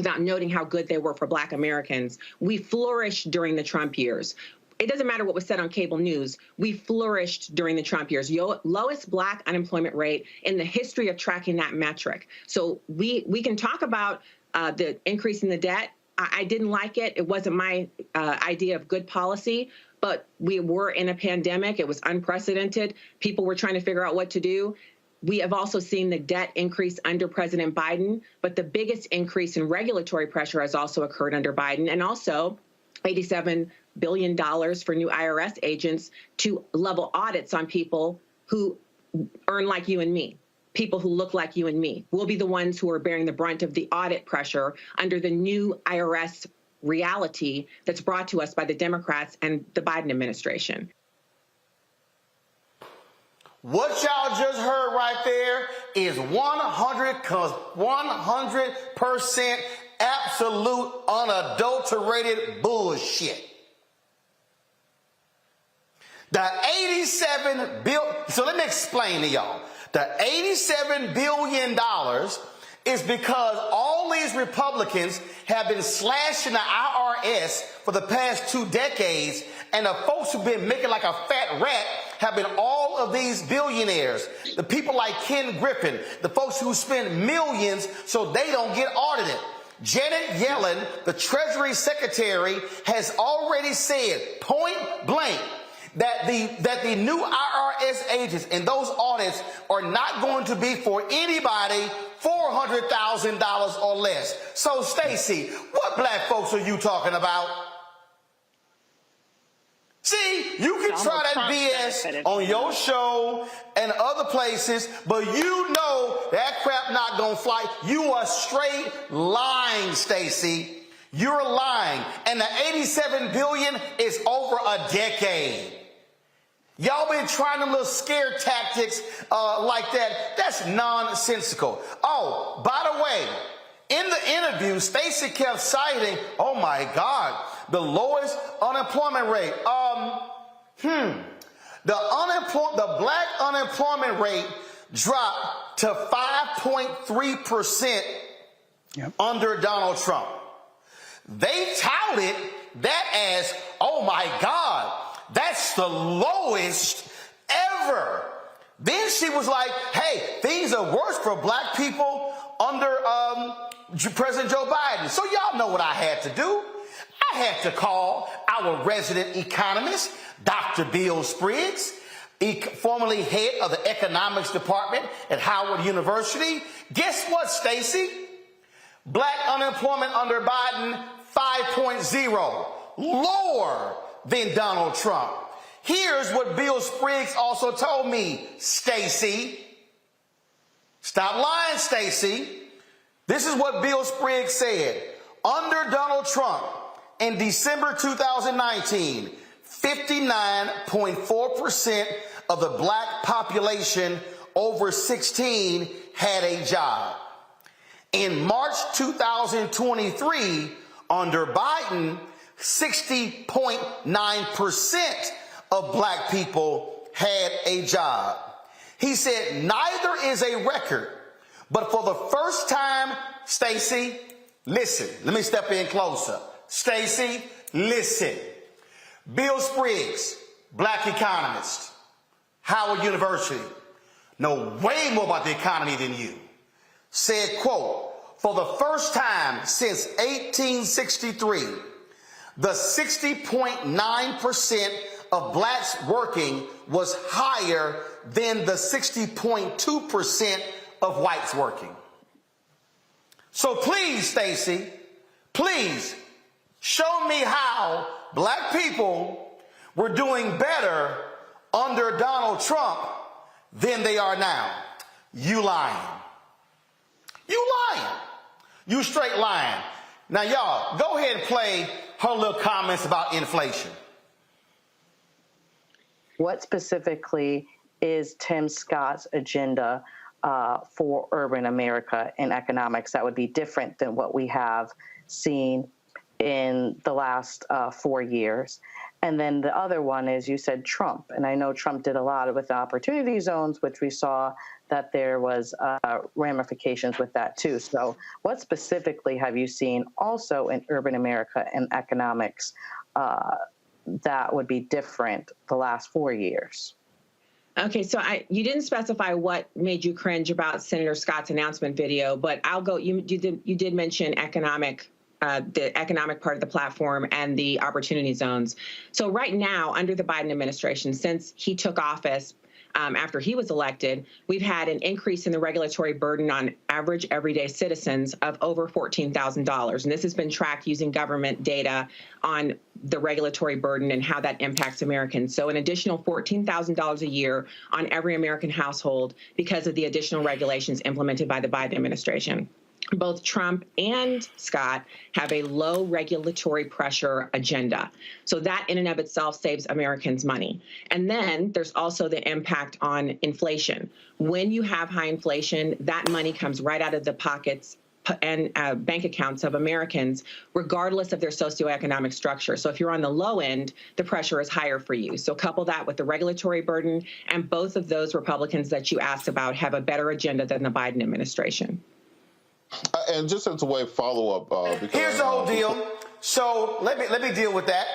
without noting how good they were for Black Americans. We flourished during the Trump years. It doesn't matter what was said on cable news. We flourished during the Trump years. Lowest Black unemployment rate in the history of tracking that metric. So we can talk about the increase in the debt. I didn't like it. It wasn't my idea of good policy, but we were in a pandemic. It was unprecedented. People were trying to figure out what to do. We have also seen the debt increase under President Biden, but the biggest increase in regulatory pressure has also occurred under Biden, and also $87 billion for new IRS agents to level audits on people who earn like you and me. People who look like you and me will be the ones who are bearing the brunt of the audit pressure under the new IRS reality that's brought to us by the Democrats and the Biden administration. What y'all just heard right there is 100% absolute unadulterated bullshit. The 87 billion, so let me explain to y'all. The $87 billion is because all these Republicans have been slashing the IRS for the past 2 decades, and the folks who've been making like a fat rat have been all of these billionaires. The people like Ken Griffin, the folks who spend millions so they don't get audited. Janet Yellen, the Treasury Secretary, has already said point blank that the new IRS agents and those audits are not going to be for anybody $400,000 or less. So, Stacey, what Black folks are you talking about? See, you can try that BS on your show and other places, but you know that crap not gonna fly. You are straight lying, Stacey. You're lying. And the $87 billion is over a decade. Y'all been trying them little scare tactics like that. That's nonsensical. Oh, by the way, in the interview, Stacey kept citing, oh my God, the lowest unemployment rate. The Black unemployment rate dropped to 5.3% under Donald Trump. They touted that as, oh my God, that's the lowest ever. Then she was like, hey, things are worse for Black people under President Joe Biden. So y'all know what I had to do. I had to call our resident economist, Dr. Bill Spriggs, formerly head of the economics department at Howard University. Guess what, Stacey? Black unemployment under Biden, 5.0, lower than Donald Trump. Here's what Bill Spriggs also told me, Stacey. Stop lying, Stacey. This is what Bill Spriggs said. Under Donald Trump, in December 2019, 59.4% of the Black population over 16 had a job. In March 2023, under Biden, 60.9% of Black people had a job. He said, neither is a record, but for the first time, Stacey, listen, let me step in closer. Stacey, listen. Bill Spriggs, Black economist, Howard University, know way more about the economy than you, said, quote, for the first time since 1863, the 60.9% of Blacks working was higher than the 60.2% of whites working. So please, Stacey, please show me how Black people were doing better under Donald Trump than they are now. You lying. You lying. You straight lying. Now, y'all, go ahead and play her little comments about inflation. What specifically is Tim Scott's agenda for urban America and economics that would be different than what we have seen in the last 4 years? And then the other one is, you said Trump. And I know Trump did a lot with the opportunity zones, which we saw that there was ramifications with that too. So what specifically have you seen also in urban America and economics that would be different the last 4 years? Okay, so you didn't specify what made you cringe about Senator Scott's announcement video, but I'll go. You did mention economic. The economic part of the platform and the opportunity zones. So right now, under the Biden administration, since he took office after he was elected, we've had an increase in the regulatory burden on average everyday citizens of over $14,000. And this has been tracked using government data on the regulatory burden and how that impacts Americans. So an additional $14,000 a year on every American household because of the additional regulations implemented by the Biden administration. Both Trump and Scott have a low regulatory pressure agenda. So that in and of itself saves Americans money. And then there's also the impact on inflation. When you have high inflation, that money comes right out of the pockets and bank accounts of Americans, regardless of their socioeconomic structure. So if you're on the low end, the pressure is higher for you. So couple that with the regulatory burden, and both of those Republicans that you asked about have a better agenda than the Biden administration. And just as a way of follow-up, here's the whole deal. So let me deal with that.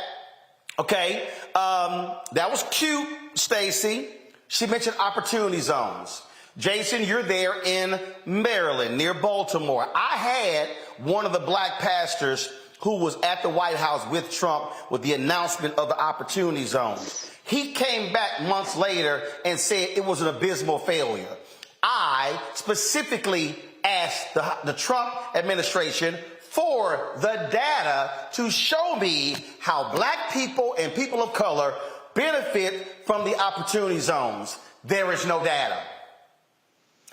Okay, that was cute, Stacey. She mentioned opportunity zones. Jason, you're there in Maryland, near Baltimore. I had one of the black pastors who was at the White House with Trump with the announcement of the opportunity zones. He came back months later and said it was an abysmal failure. I specifically asked the Trump administration for the data to show me how black people and people of color benefit from the opportunity zones. There is no data.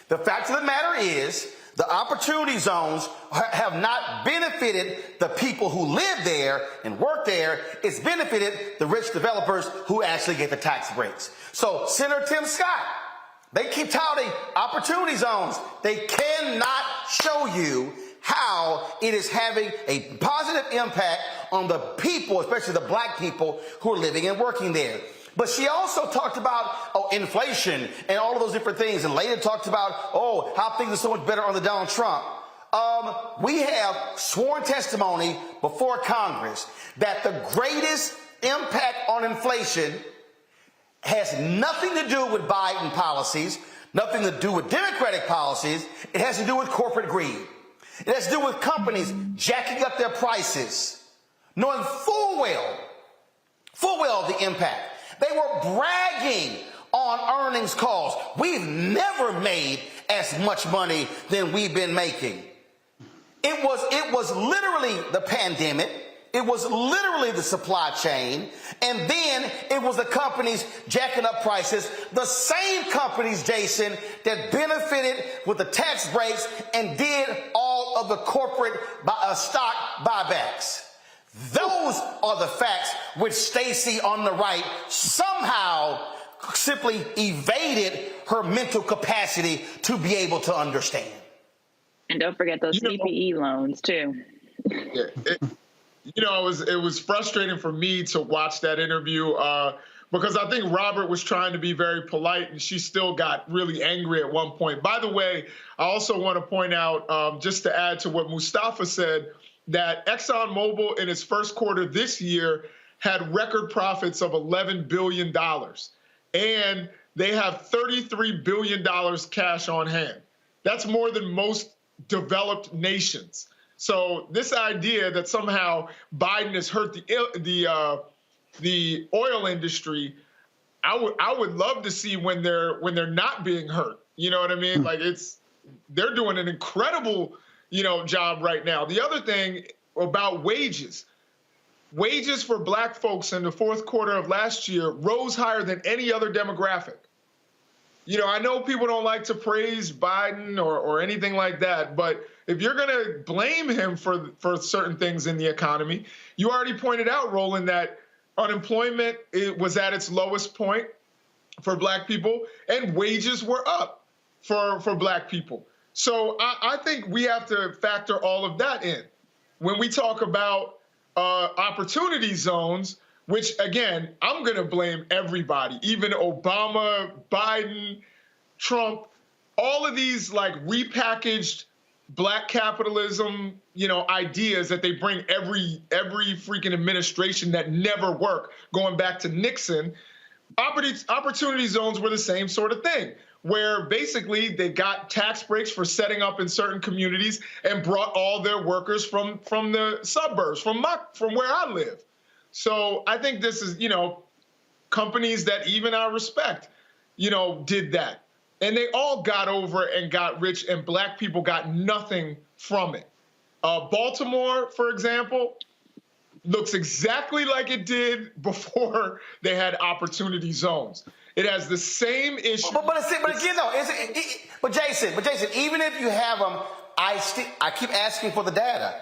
The fact of the matter is the opportunity zones have not benefited the people who live there and work there. It's benefited the rich developers who actually get the tax breaks. So Senator Tim Scott, they keep touting opportunity zones. They cannot show you how it is having a positive impact on the people, especially the black people who are living and working there. But she also talked about inflation and all of those different things. And later talked about, how things are so much better under Donald Trump. We have sworn testimony before Congress that the greatest impact on inflation has nothing to do with Biden policies, nothing to do with Democratic policies. It has to do with corporate greed. It has to do with companies jacking up their prices, knowing full well the impact. They were bragging on earnings calls. We've never made as much money than we've been making. It was literally the pandemic. It was literally the supply chain. And then it was the companies jacking up prices. The same companies, Jason, that benefited with the tax breaks and did all of the corporate stock buybacks. Those are the facts which Stacey on the right somehow simply evaded her mental capacity to be able to understand. And don't forget those PPE loans, too. It was frustrating for me to watch that interview because I think Robert was trying to be very polite and she still got really angry at one point. By the way, I also want to point out, just to add to what Mustafa said, that ExxonMobil in its first quarter this year had record profits of $11 billion. And they have $33 billion cash on hand. That's more than most developed nations. So this idea that somehow Biden has hurt the oil industry, I would love to see when they're not being hurt. You know what I mean? Like they're doing an incredible job right now. The other thing about wages for black folks in the fourth quarter of last year rose higher than any other demographic. I know people don't like to praise Biden or anything like that, but if you're going to blame him for certain things in the economy, you already pointed out, Roland, that unemployment was at its lowest point for black people and wages were up for black people. So I think we have to factor all of that in. When we talk about opportunity zones, which, again, I'm going to blame everybody, even Obama, Biden, Trump, all of these like repackaged black capitalism, ideas that they bring every freaking administration that never work, going back to Nixon. Opportunity zones were the same sort of thing, where basically they got tax breaks for setting up in certain communities and brought all their workers from the suburbs, from where I live. So I think this is, companies that even I respect, did that. And they all got over and got rich, and black people got nothing from it. Baltimore, for example, looks exactly like it did before they had opportunity zones. It has the same issue. But again, though, but Jason, even if you have them, I keep asking for the data.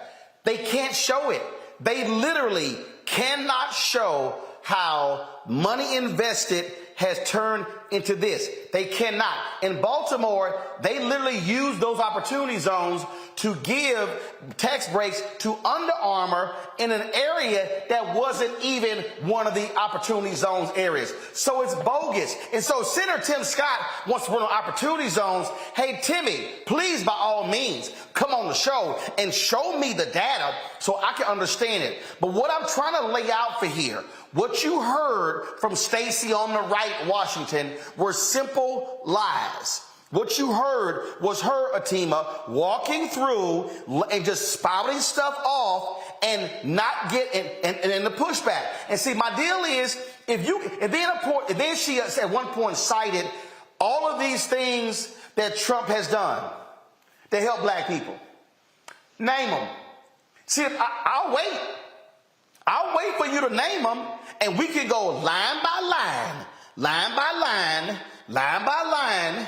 They can't show it. They literally cannot show how money invested has turned into this. They cannot. In Baltimore, they literally use those opportunity zones to give tax breaks to Under Armour in an area that wasn't even one of the opportunity zones areas. So it's bogus. And so Senator Tim Scott wants to run on opportunity zones. Hey, Timmy, please, by all means, come on the show and show me the data so I can understand it. But what I'm trying to lay out for here, what you heard from Stacey on the right, Washington, were simple lies. What you heard was her, Atima, walking through and just spouting stuff off and not getting and the pushback. And see, my deal is, then she at one point cited all of these things that Trump has done to help black people. Name them. See, I'll wait. I'll wait for you to name them, and we can go line by line, line by line, line by line,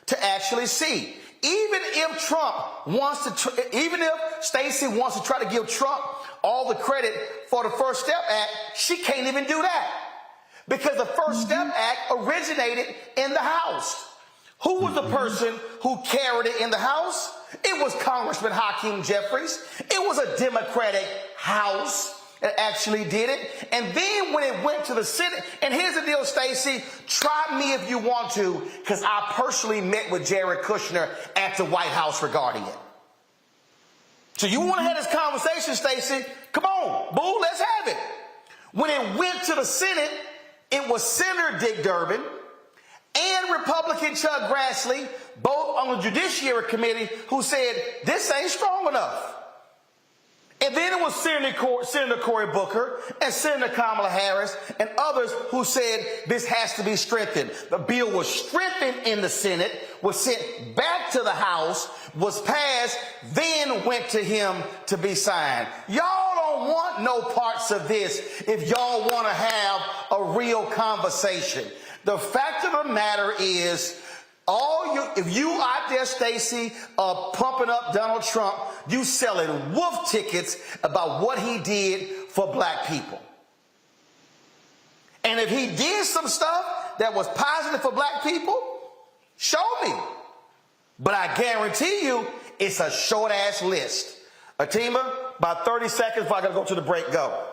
to actually see. Even if even if Stacey wants to try to give Trump all the credit for the First Step Act, she can't even do that. Because the First Step Act originated in the House. Who was the person who carried it in the House? It was Congressman Hakeem Jeffries. It was a Democratic House that actually did it. And then when it went to the Senate, and here's the deal, Stacey, try me if you want to, because I personally met with Jared Kushner at the White House regarding it. So you want to have this conversation, Stacey? Come on, boo, let's have it. When it went to the Senate, it was Senator Dick Durbin and Republican Chuck Grassley, both on the Judiciary Committee, who said, this ain't strong enough. And then it was Senator Cory Booker and Senator Kamala Harris and others who said this has to be strengthened. The bill was strengthened in the Senate, was sent back to the House, was passed, then went to him to be signed. Y'all don't want no parts of this if y'all want to have a real conversation. The fact of the matter is, if you out there, Stacey, pumping up Donald Trump, you selling wolf tickets about what he did for black people. And if he did some stuff that was positive for black people, show me. But I guarantee you, it's a short-ass list. Atima, about 30 seconds before I gotta go to the break, go.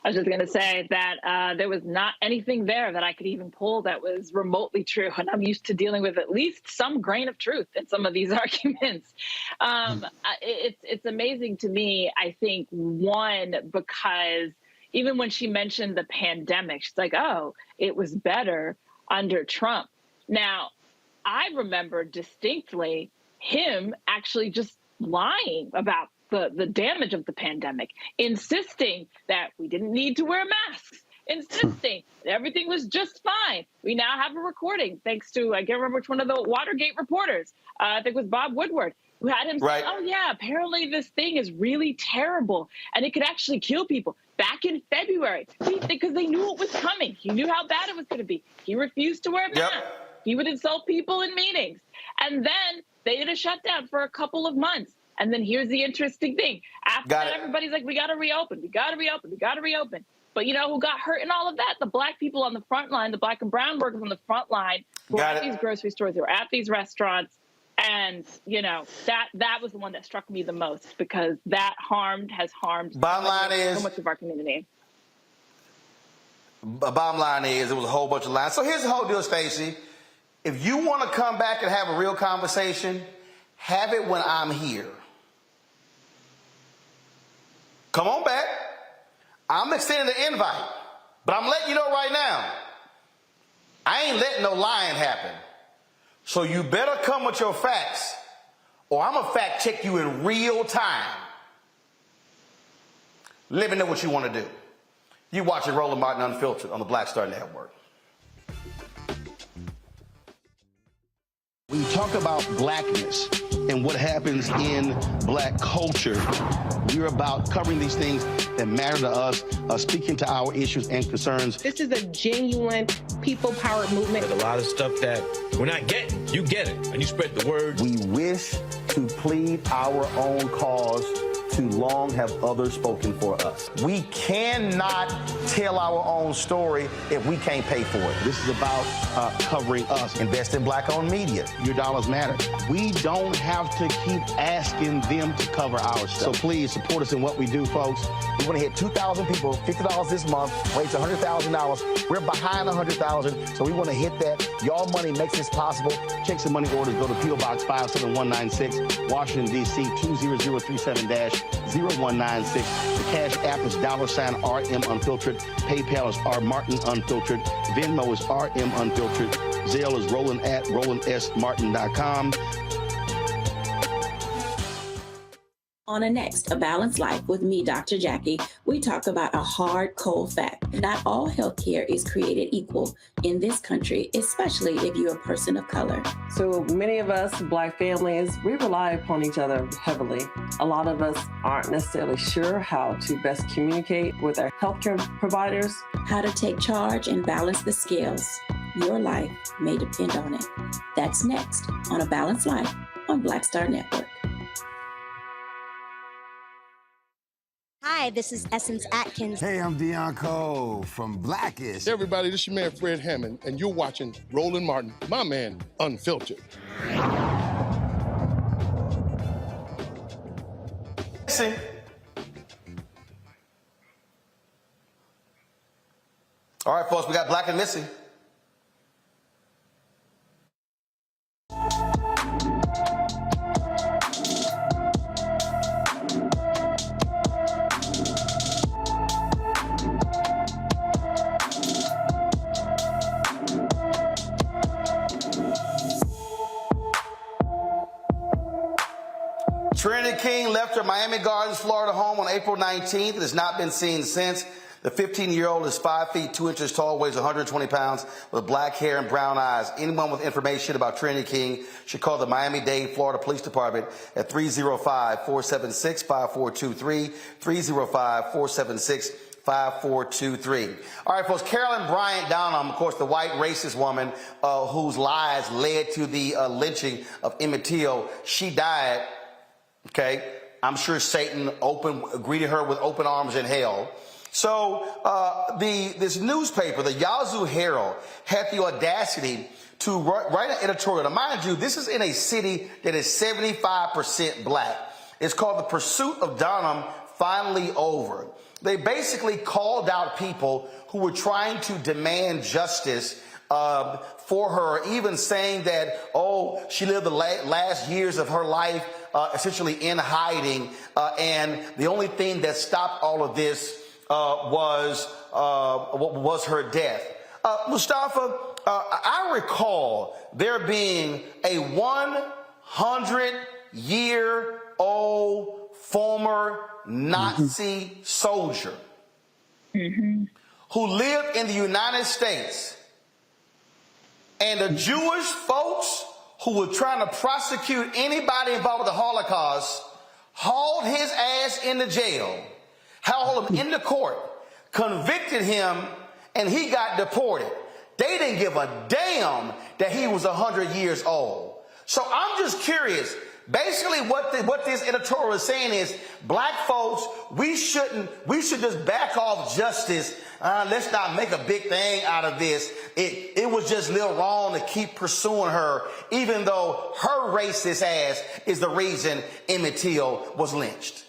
I was just going to say that there was not anything there that I could even pull that was remotely true. And I'm used to dealing with at least some grain of truth in some of these arguments. It's amazing to me, I think, one, because even when she mentioned the pandemic, she's like, oh, it was better under Trump. Now, I remember distinctly him actually just lying about the damage of the pandemic, insisting that we didn't need to wear masks, insisting that everything was just fine. We now have a recording, thanks to, I can't remember which one of the Watergate reporters, I think it was Bob Woodward, who had him say, oh yeah, apparently this thing is really terrible and it could actually kill people. Back in February, because they knew it was coming. He knew how bad it was going to be. He refused to wear masks. He would insult people in meetings. And then they did a shutdown for a couple of months. And then here's the interesting thing. After that, everybody's like, we got to reopen. We got to reopen. We got to reopen. But you know who got hurt in all of that? The black people on the front line, the black and brown workers on the front line who were at these grocery stores, who were at these restaurants. And, you know, that was the one that struck me the most, because that has harmed bottom line is, so much of our community. Bottom line is, it was a whole bunch of lies. So here's the whole deal, Stacey. If you want to come back and have a real conversation, have it when I'm here. Come on back. I'm extending the invite. But I'm letting you know right now, I ain't letting no lying happen. So you better come with your facts, or I'm going to fact check you in real time. Let me know what you want to do. You watching Roland Martin Unfiltered on the Black Star Network. When you talk about blackness and what happens in black culture, we're about covering these things that matter to us, speaking to our issues and concerns. This is a genuine people-powered movement. There's a lot of stuff that we're not getting. You get it, and you spread the word. We wish to plead our own cause. Too long have others spoken for us. We cannot tell our own story if we can't pay for it. This is about covering us. Invest in black-owned media. Your dollars matter. We don't have to keep asking them to cover our stuff. So please support us in what we do, folks. We want to hit 2,000 people, $50 this month, raise $100,000. We're behind 100,000, so we want to hit that. Y'all money makes this possible. Checks and money orders go to P.O. Box 57196, Washington, D.C. 20037-0196. The Cash App is $RM Unfiltered. PayPal is R Martin Unfiltered. Venmo is RM Unfiltered. Zelle is Roland at RolandSMartin.com. On a next, A Balanced Life with me, Dr. Jackie, we talk about a hard, cold fact. Not all healthcare is created equal in this country, especially if you're a person of color. So many of us, Black families, we rely upon each other heavily. A lot of us aren't necessarily sure how to best communicate with our healthcare providers. How to take charge and balance the scales. Your life may depend on it. That's next on A Balanced Life on Black Star Network. Hi, this is Essence Atkins. Hey, I'm Deion Cole from Blackish. Hey, everybody, this is your man Fred Hammond, and you're watching Roland Martin, my man, Unfiltered. Listen. All right, folks, we got Black and Missing. Trinity King left her Miami Gardens, Florida home on April 19th and has not been seen since. The 15-year-old is 5 feet 2 inches tall, weighs 120 pounds, with black hair and brown eyes. Anyone with information about Trinity King should call the Miami-Dade, Florida Police Department at 305-476-5423, 305-476-5423. All right, folks, Carolyn Bryant Donham, of course, the white racist woman whose lies led to the lynching of Emmett Till, she died. Okay, I'm sure Satan greeted her with open arms in hell. So this newspaper, the Yazoo Herald, had the audacity to write an editorial. Now, mind you, this is in a city that is 75% black. It's called The Pursuit of Donham Finally Over. They basically called out people who were trying to demand justice for her, even saying that, she lived the last years of her life essentially in hiding, and the only thing that stopped all of this was her death. Mustafa, I recall there being a 100-year-old former Nazi soldier who lived in the United States, and the Jewish folks who were trying to prosecute anybody involved with the Holocaust hauled his ass into jail, hauled him into court, convicted him, and he got deported. They didn't give a damn that he was 100 years old. So I'm just curious. Basically, what this editorial is saying is, black folks, we should just back off justice. Let's not make a big thing out of this. It was just a little wrong to keep pursuing her, even though her racist ass is the reason Emmett Till was lynched.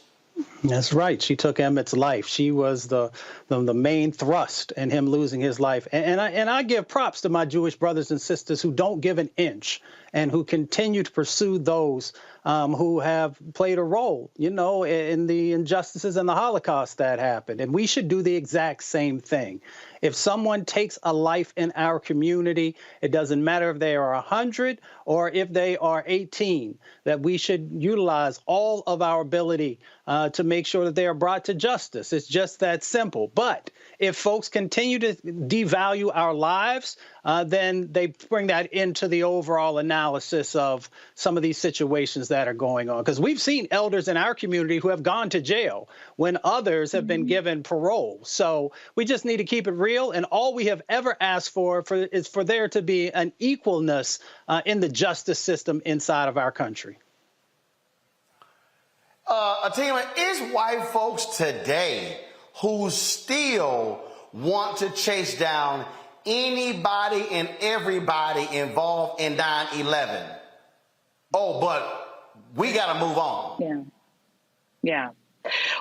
That's right. She took Emmett's life. She was the main thrust in him losing his life. And I give props to my Jewish brothers and sisters who don't give an inch and who continue to pursue those who have played a role, you know, in the injustices and the Holocaust that happened. And we should do the exact same thing. If someone takes a life in our community, it doesn't matter if they are 100 or if they are 18, that we should utilize all of our ability to make sure that they are brought to justice. It's just that simple. But if folks continue to devalue our lives, then they bring that into the overall analysis of some of these situations that are going on. Because we've seen elders in our community who have gone to jail when others have been given parole. So we just need to keep it real. And all we have ever asked for is for there to be an equalness in the justice system inside of our country. Tegna, is white folks today who still want to chase down anybody and everybody involved in 9/11? Oh, but we got to move on. Yeah.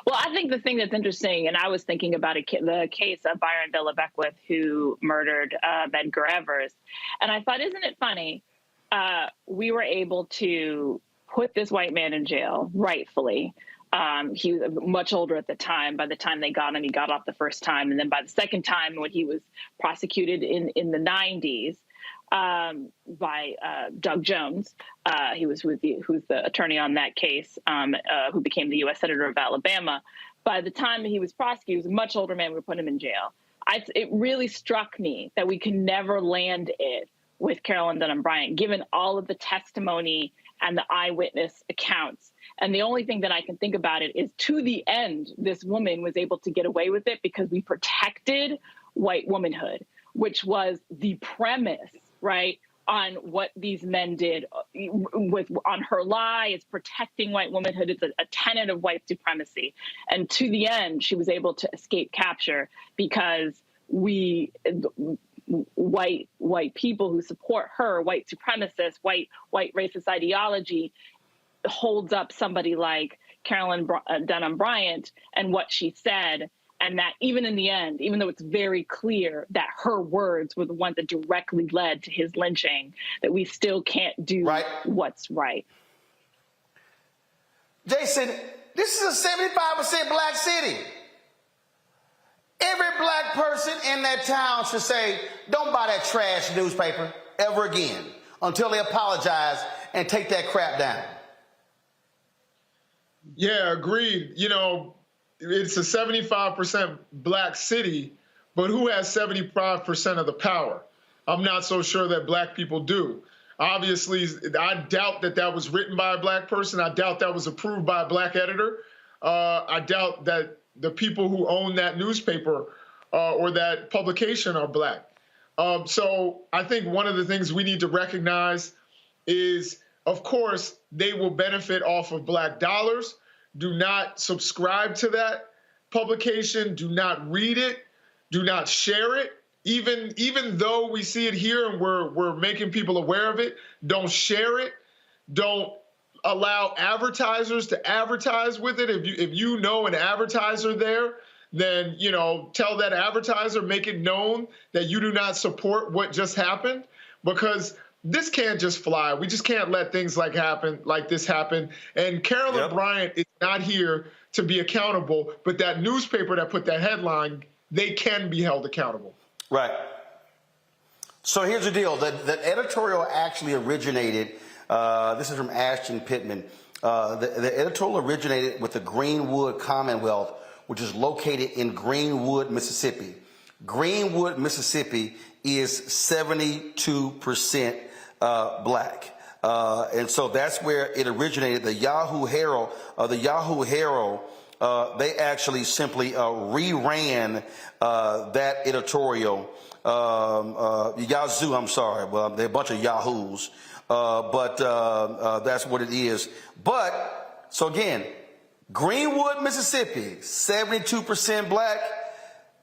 Well, I think the thing that's interesting, and I was thinking about the case of Byron Villa Beckwith, who murdered Medgar Evers. And I thought, isn't it funny? We were able to put this white man in jail, rightfully. He was much older at the time. By the time they got him, he got off the first time. And then by the second time, when he was prosecuted in the 90s by Doug Jones, who's the attorney on that case, who became the U.S. Senator of Alabama. By the time he was prosecuted, he was a much older man. We were putting him in jail. It really struck me that we could never land it with Carolyn Donham Bryant, given all of the testimony and the eyewitness accounts. And the only thing that I can think about it is, to the end, this woman was able to get away with it because we protected white womanhood, which was the premise, right, on what these men did on her lie. It's protecting white womanhood. It's a tenet of white supremacy. And to the end, she was able to escape capture because white people who support her, white supremacists, white racist ideology, holds up somebody like Carolyn Donham Bryant and what she said, and that even in the end, even though it's very clear that her words were the ones that directly led to his lynching, that we still can't do what's right. Jason, this is a 75% black city. Every black person in that town should say, don't buy that trash newspaper ever again until they apologize and take that crap down. Yeah, agreed. You know, it's a 75% black city, but who has 75% of the power? I'm not so sure that black people do. Obviously, I doubt that was written by a black person. I doubt that was approved by a black editor. I doubt that the people who own that newspaper or that publication are black. So I think one of the things we need to recognize is, of course, they will benefit off of black dollars. Do not subscribe to that publication. Do not read it. Do not share it. Even though we see it here and we're making people aware of it, don't share it. Don't allow advertisers to advertise with it. If you know an advertiser there, then tell that advertiser, make it known that you do not support what just happened, because this can't just fly. We just can't let things like this happen. And Carolyn Bryant is not here to be accountable, but that newspaper that put that headline, they can be held accountable. Right. So here's the deal. The editorial actually originated, this is from Ashton Pittman. The editorial originated with the Greenwood Commonwealth, which is located in Greenwood, Mississippi. Greenwood, Mississippi is 72% black. And so that's where it originated. The Yazoo Herald, they actually simply reran that editorial. Yazoo, I'm sorry. Well, they're a bunch of Yahoos. But that's what it is. But, so again, Greenwood, Mississippi, 72% black.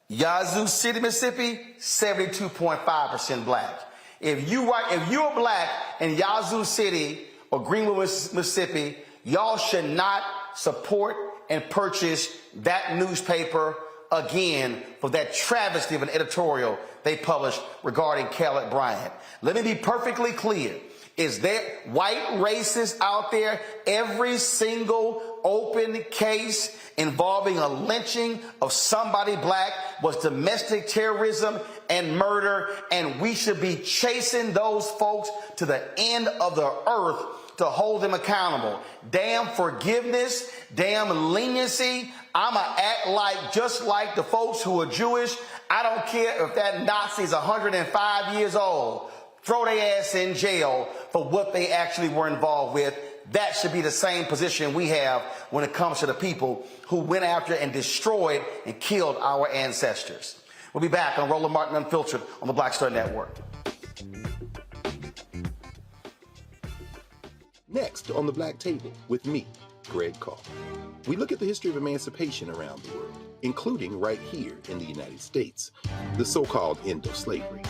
Yazoo City, Mississippi, 72.5% black. If you're black in Yazoo City or Greenwood, Mississippi, y'all should not support and purchase that newspaper again for that travesty of an editorial they published regarding Carolyn Bryant. Let me be perfectly clear. Is there white racists out there? Every single open case involving a lynching of somebody black was domestic terrorism and murder, and we should be chasing those folks to the end of the earth to hold them accountable. Damn forgiveness, damn leniency. I'ma act like just like the folks who are Jewish. I don't care if that Nazi's 105 years old. Throw their ass in jail for what they actually were involved with. That should be the same position we have when it comes to the people who went after and destroyed and killed our ancestors. We'll be back on Roland Martin Unfiltered on the Black Star Network. Next on the Black Table with me, Greg Carr. We look at the history of emancipation around the world, including right here in the United States, the so-called end of slavery.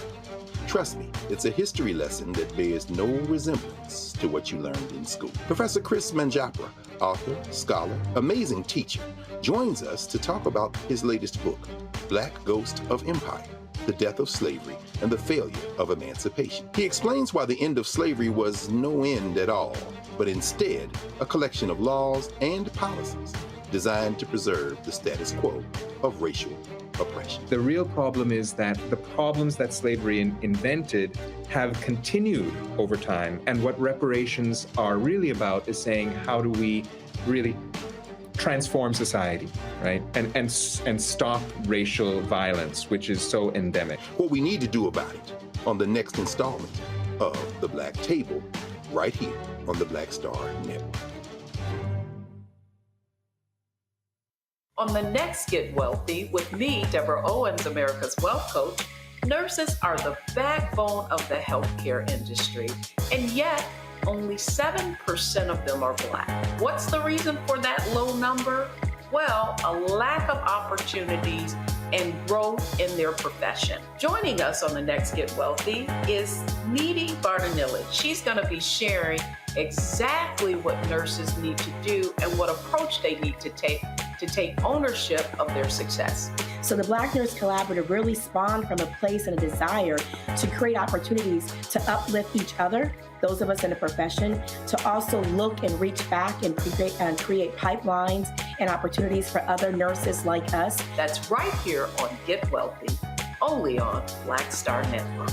Trust me, it's a history lesson that bears no resemblance to what you learned in school. Professor Chris Manjapra, author, scholar, amazing teacher, joins us to talk about his latest book, Black Ghost of Empire, The Death of Slavery and the Failure of Emancipation. He explains why the end of slavery was no end at all, but instead a collection of laws and policies designed to preserve the status quo of racial oppression. The real problem is that the problems that slavery invented have continued over time. And what reparations are really about is saying, how do we really transform society, right? And stop racial violence, which is so endemic. What we need to do about it on the next installment of The Black Table, right here on the Black Star Network. On the next Get Wealthy with me, Deborah Owens, America's Wealth Coach, nurses are the backbone of the healthcare industry, and yet only 7% of them are Black. What's the reason for that low number? Well, a lack of opportunities and growth in their profession. Joining us on the next Get Wealthy is Needy Bartanillich. She's going to be sharing exactly what nurses need to do and what approach they need to take ownership of their success. So the Black Nurse Collaborative really spawned from a place and a desire to create opportunities to uplift each other, those of us in the profession, to also look and reach back and create pipelines and opportunities for other nurses like us. That's right here on Get Wealthy, only on Black Star Network.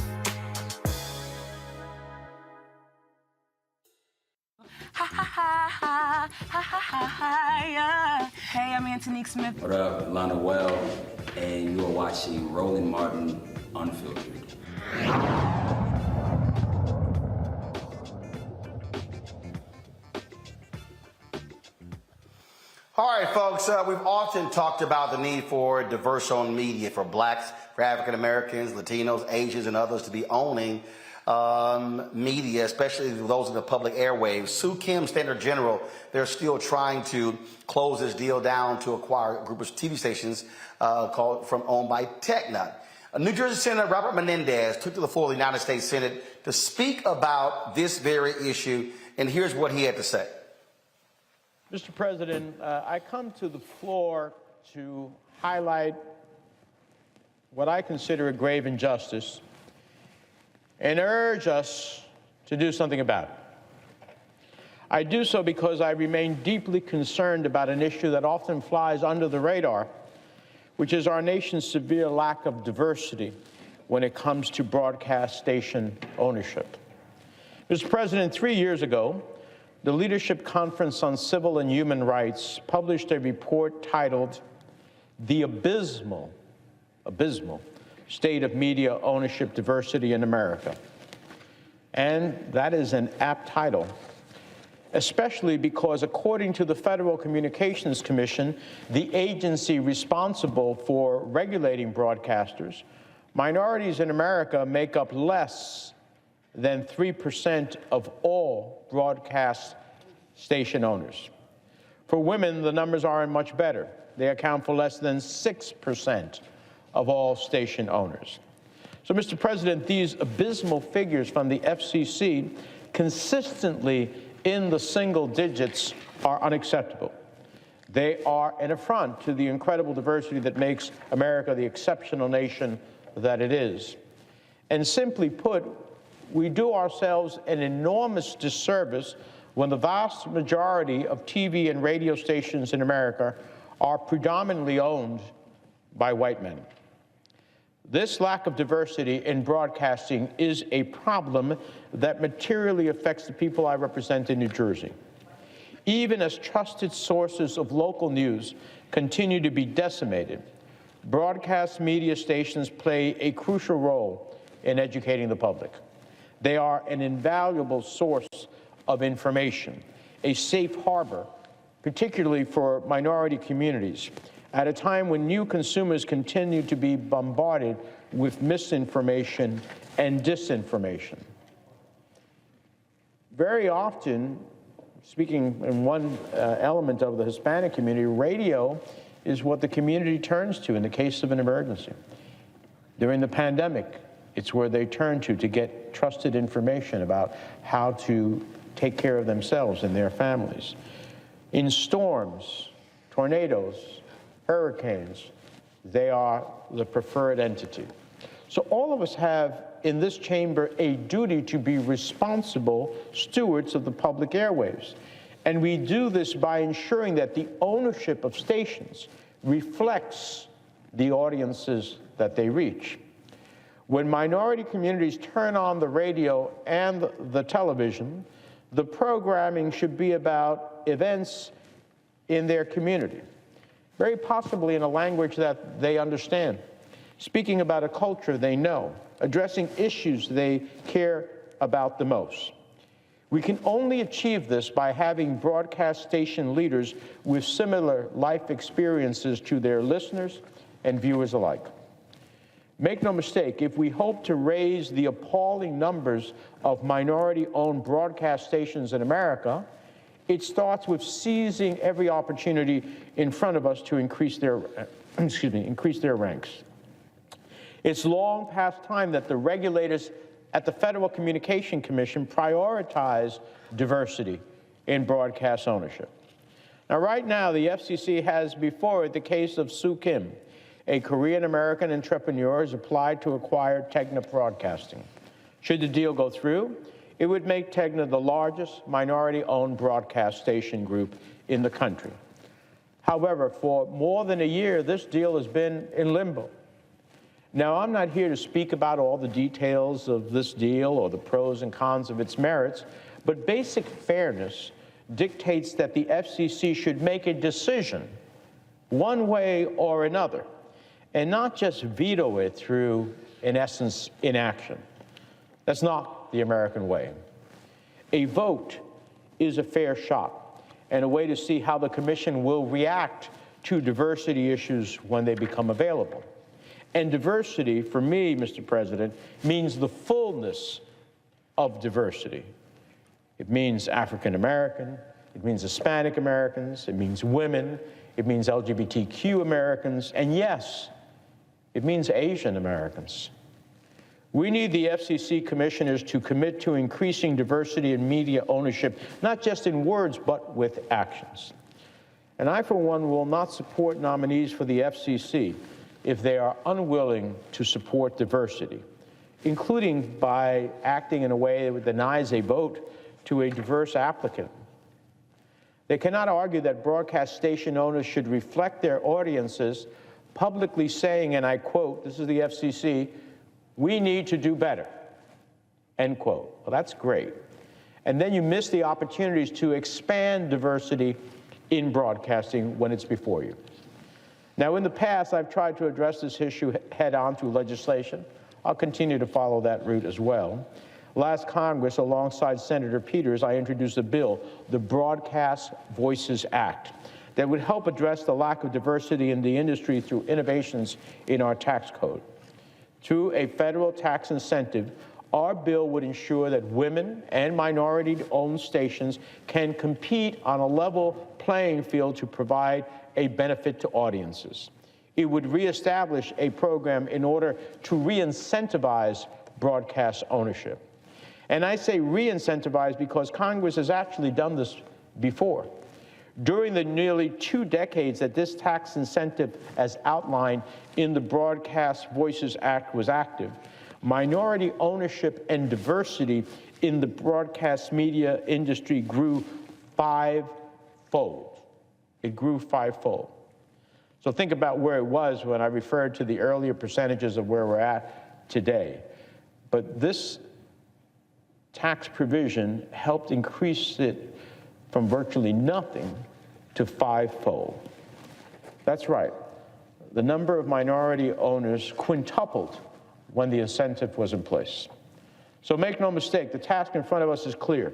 Hey, I'm Antonique Smith. What up, Lana Well, and you are watching Roland Martin Unfiltered. All right, folks, we've often talked about the need for diverse-owned media, for blacks, for African Americans, Latinos, Asians, and others to be owning media, especially those in the public airwaves. Sue Kim, Standard General, they're still trying to close this deal down to acquire a group of TV stations owned by Tegna. New Jersey Senator Robert Menendez took to the floor of the United States Senate to speak about this very issue, and here's what he had to say. Mr. President, I come to the floor to highlight what I consider a grave injustice and urge us to do something about it. I do so because I remain deeply concerned about an issue that often flies under the radar, which is our nation's severe lack of diversity when it comes to broadcast station ownership. Mr. President, 3 years ago, the Leadership Conference on Civil and Human Rights published a report titled The Abysmal State of Media Ownership Diversity in America. And that is an apt title, especially because according to the Federal Communications Commission, the agency responsible for regulating broadcasters, minorities in America make up less than 3% of all broadcast station owners. For women, the numbers aren't much better. They account for less than 6% of all station owners. So, Mr. President, these abysmal figures from the FCC, consistently in the single digits, are unacceptable. They are an affront to the incredible diversity that makes America the exceptional nation that it is. And simply put, we do ourselves an enormous disservice when the vast majority of TV and radio stations in America are predominantly owned by white men. This lack of diversity in broadcasting is a problem that materially affects the people I represent in New Jersey. Even as trusted sources of local news continue to be decimated, broadcast media stations play a crucial role in educating the public. They are an invaluable source of information, a safe harbor, particularly for minority communities, at a time when new consumers continue to be bombarded with misinformation and disinformation. Very often, speaking in one element of the Hispanic community, radio is what the community turns to in the case of an emergency. During the pandemic, it's where they turn to get trusted information about how to take care of themselves and their families. In storms, tornadoes, hurricanes, they are the preferred entity. So all of us have in this chamber a duty to be responsible stewards of the public airwaves. And we do this by ensuring that the ownership of stations reflects the audiences that they reach. When minority communities turn on the radio and the television, the programming should be about events in their community, very possibly in a language that they understand, speaking about a culture they know, addressing issues they care about the most. We can only achieve this by having broadcast station leaders with similar life experiences to their listeners and viewers alike. Make no mistake, if we hope to raise the appalling numbers of minority-owned broadcast stations in America, it starts with seizing every opportunity in front of us to increase their ranks. It's long past time that the regulators at the Federal Communication Commission prioritize diversity in broadcast ownership. Now, right now, the FCC has before it the case of Soo Kim, a Korean-American entrepreneur has applied to acquire Tegna Broadcasting. Should the deal go through, it would make Tegna the largest minority-owned broadcast station group in the country. However, for more than a year, this deal has been in limbo. Now, I'm not here to speak about all the details of this deal or the pros and cons of its merits, but basic fairness dictates that the FCC should make a decision one way or another, and not just veto it through, in essence, inaction. That's not the American way. A vote is a fair shot and a way to see how the Commission will react to diversity issues when they become available. And diversity, for me, Mr. President, means the fullness of diversity. It means African American, it means Hispanic Americans, it means women, it means LGBTQ Americans, and yes, it means Asian Americans. We need the FCC commissioners to commit to increasing diversity in media ownership, not just in words, but with actions. And I, for one, will not support nominees for the FCC if they are unwilling to support diversity, including by acting in a way that denies a vote to a diverse applicant. They cannot argue that broadcast station owners should reflect their audiences, publicly saying, and I quote, this is the FCC, "We need to do better," end quote. Well, that's great. And then you miss the opportunities to expand diversity in broadcasting when it's before you. Now, in the past, I've tried to address this issue head-on through legislation. I'll continue to follow that route as well. Last Congress, alongside Senator Peters, I introduced a bill, the Broadcast Voices Act, that would help address the lack of diversity in the industry through innovations in our tax code. Through a federal tax incentive, our bill would ensure that women and minority-owned stations can compete on a level playing field to provide a benefit to audiences. It would reestablish a program in order to re-incentivize broadcast ownership. And I say re-incentivize because Congress has actually done this before. During the nearly 2 decades that this tax incentive, as outlined in the Broadcast Voices Act, was active, minority ownership and diversity in the broadcast media industry grew 5-fold. It grew 5-fold. So think about where it was when I referred to the earlier percentages of where we're at today. But this tax provision helped increase it from virtually nothing to 5-fold. That's right. The number of minority owners quintupled when the incentive was in place. So make no mistake, the task in front of us is clear.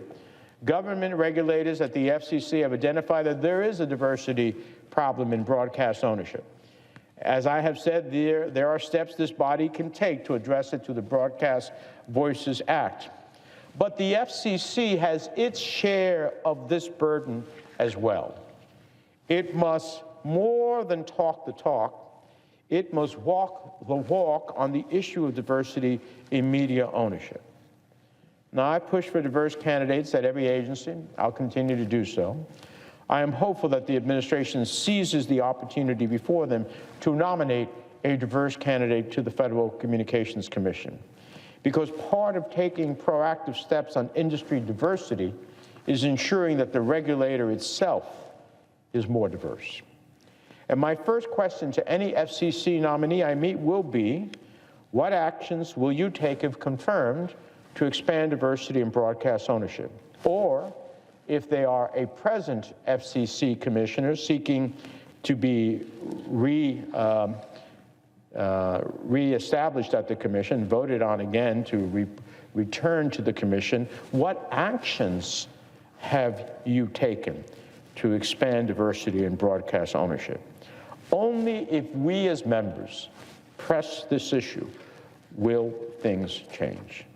Government regulators at the FCC have identified that there is a diversity problem in broadcast ownership. As I have said, there are steps this body can take to address it through the Broadcast Voices Act. But the FCC has its share of this burden as well. It must more than talk the talk. It must walk the walk on the issue of diversity in media ownership. Now, I push for diverse candidates at every agency. I'll continue to do so. I am hopeful that the administration seizes the opportunity before them to nominate a diverse candidate to the Federal Communications Commission. Because part of taking proactive steps on industry diversity is ensuring that the regulator itself is more diverse. And my first question to any FCC nominee I meet will be, what actions will you take if confirmed to expand diversity in broadcast ownership? Or, if they are a present FCC commissioner seeking to be reestablished at the commission, voted on again to return to the commission, what actions have you taken to expand diversity in broadcast ownership? Only if we as members press this issue will things change.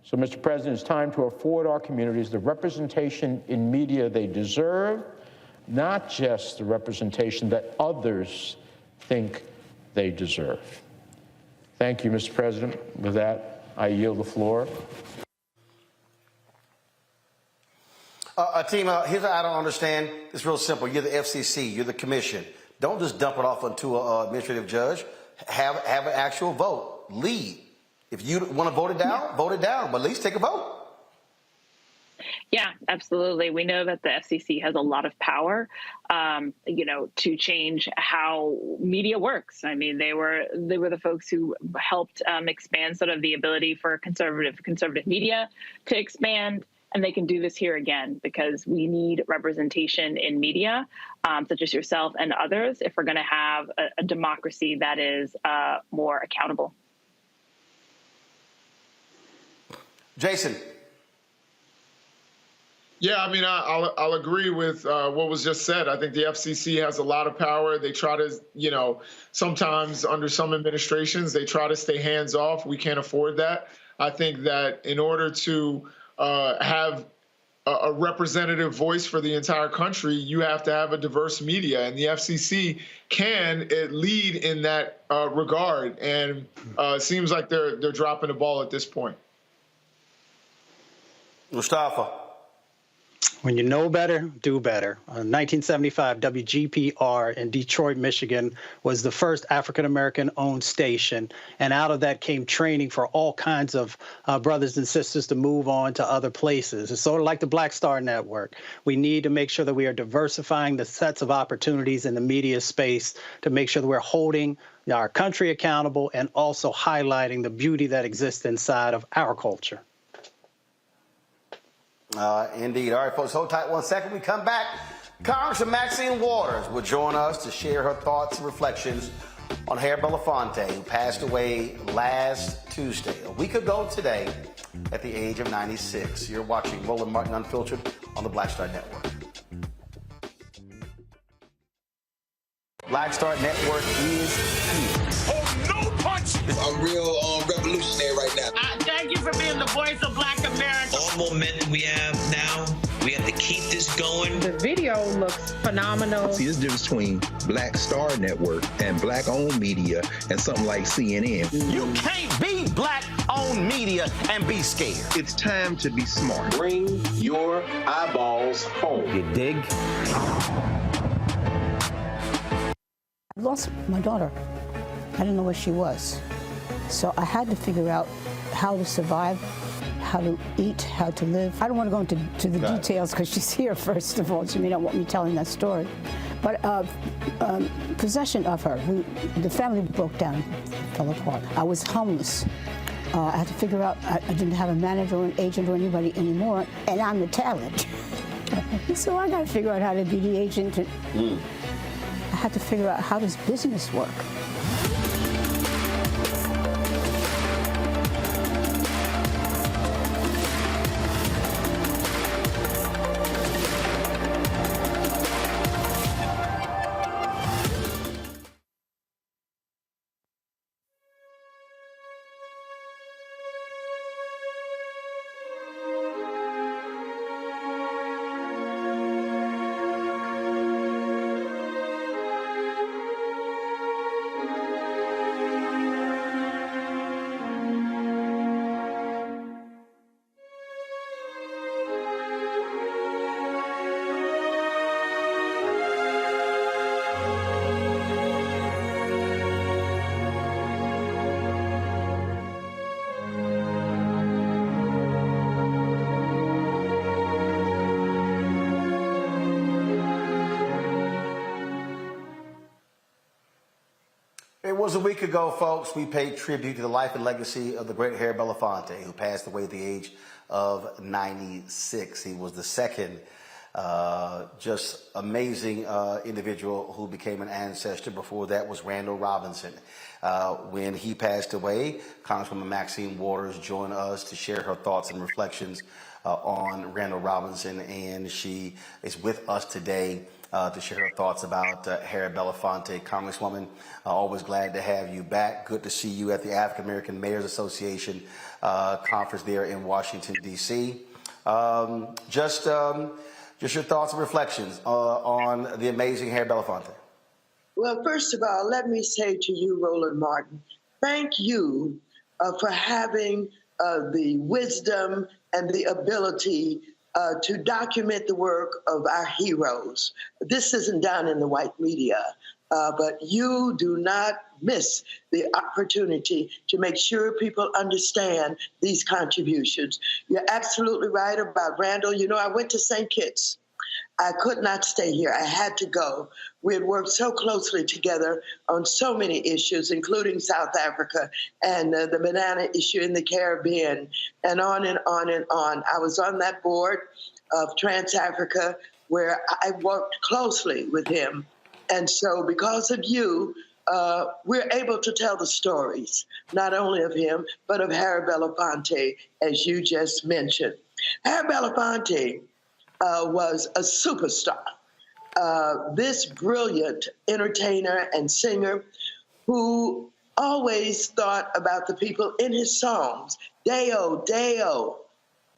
So, Mr. President, it's time to afford our communities the representation in media they deserve, not just the representation that others think they deserve. Thank you, Mr. President. With that, I yield the floor. Team, here's what I don't understand. It's real simple. You're the FCC. You're the commission. Don't just dump it off onto an administrative judge. Have an actual vote. Lead. If you want to vote it down, vote it down, but at least take a vote. Yeah, absolutely. We know that the FCC has a lot of power, to change how media works. I mean, they were the folks who helped expand sort of the ability for conservative media to expand, and they can do this here again because we need representation in media, such as yourself and others, if we're going to have a democracy that is more accountable. Jason. Yeah, I mean, I'll agree with what was just said. I think the FCC has a lot of power. They try to, sometimes under some administrations, they try to stay hands off. We can't afford that. I think that in order to have a representative voice for the entire country, you have to have a diverse media, and the FCC can lead in that regard. And it seems like they're dropping the ball at this point. Mustafa. When you know better, do better. 1975, WGPR in Detroit, Michigan was the first African-American owned station. And out of that came training for all kinds of brothers and sisters to move on to other places. It's sort of like the Black Star Network. We need to make sure that we are diversifying the sets of opportunities in the media space to make sure that we're holding our country accountable and also highlighting the beauty that exists inside of our culture. Indeed. All right, folks, hold tight 1 second. We come back. Congressman Maxine Waters will join us to share her thoughts and reflections on Mayor Belafonte, who passed away last Tuesday, a week ago today, at the age of 96. You're watching Roland Martin Unfiltered on the Black Star Network. Black Star Network is here. Oh, no punch! I'm real revolutionary right now. Thank you for being the voice of Black America. All momentum we have now, we have to keep this going. The video looks phenomenal. See, there's a difference between Black Star Network and Black-owned media and something like CNN. You can't be Black-owned own media and be scared. It's time to be smart. Bring your eyeballs home. You dig? I lost my daughter. I didn't know where she was. So I had to figure out how to survive, how to eat, how to live. I don't want to go into the details because she's here, first of all. She may not want me telling that story. But possession of her, the family broke down, fell apart. I was homeless. I had to figure out, I didn't have a manager or an agent or anybody anymore, and I'm the talent. So I got to figure out how to be the agent. I had to figure out, how does business work? It was a week ago, folks, we paid tribute to the life and legacy of the great Harry Belafonte, who passed away at the age of 96. He was the second just amazing individual who became an ancestor. Before that was Randall Robinson. When he passed away, Congresswoman Maxine Waters joined us to share her thoughts and reflections on Randall Robinson, and she is with us today to share her thoughts about Harry Belafonte. Congresswoman, always glad to have you back. Good to see you at the African American Mayors Association conference there in Washington, D.C. Just your thoughts and reflections on the amazing Harry Belafonte. Well, first of all, let me say to you, Roland Martin, thank you for having the wisdom and the ability to document the work of our heroes. This isn't done in the white media, but you do not miss the opportunity to make sure people understand these contributions. You're absolutely right about Randall. You know, I went to St. Kitts. I could not stay here. I had to go. We had worked so closely together on so many issues, including South Africa and the banana issue in the Caribbean, and on and on and on. I was on that board of Trans-Africa where I worked closely with him. And so because of you, we're able to tell the stories, not only of him, but of Harry Belafonte, as you just mentioned. Harry Belafonte was a superstar. This brilliant entertainer and singer who always thought about the people in his songs. Deo, Deo,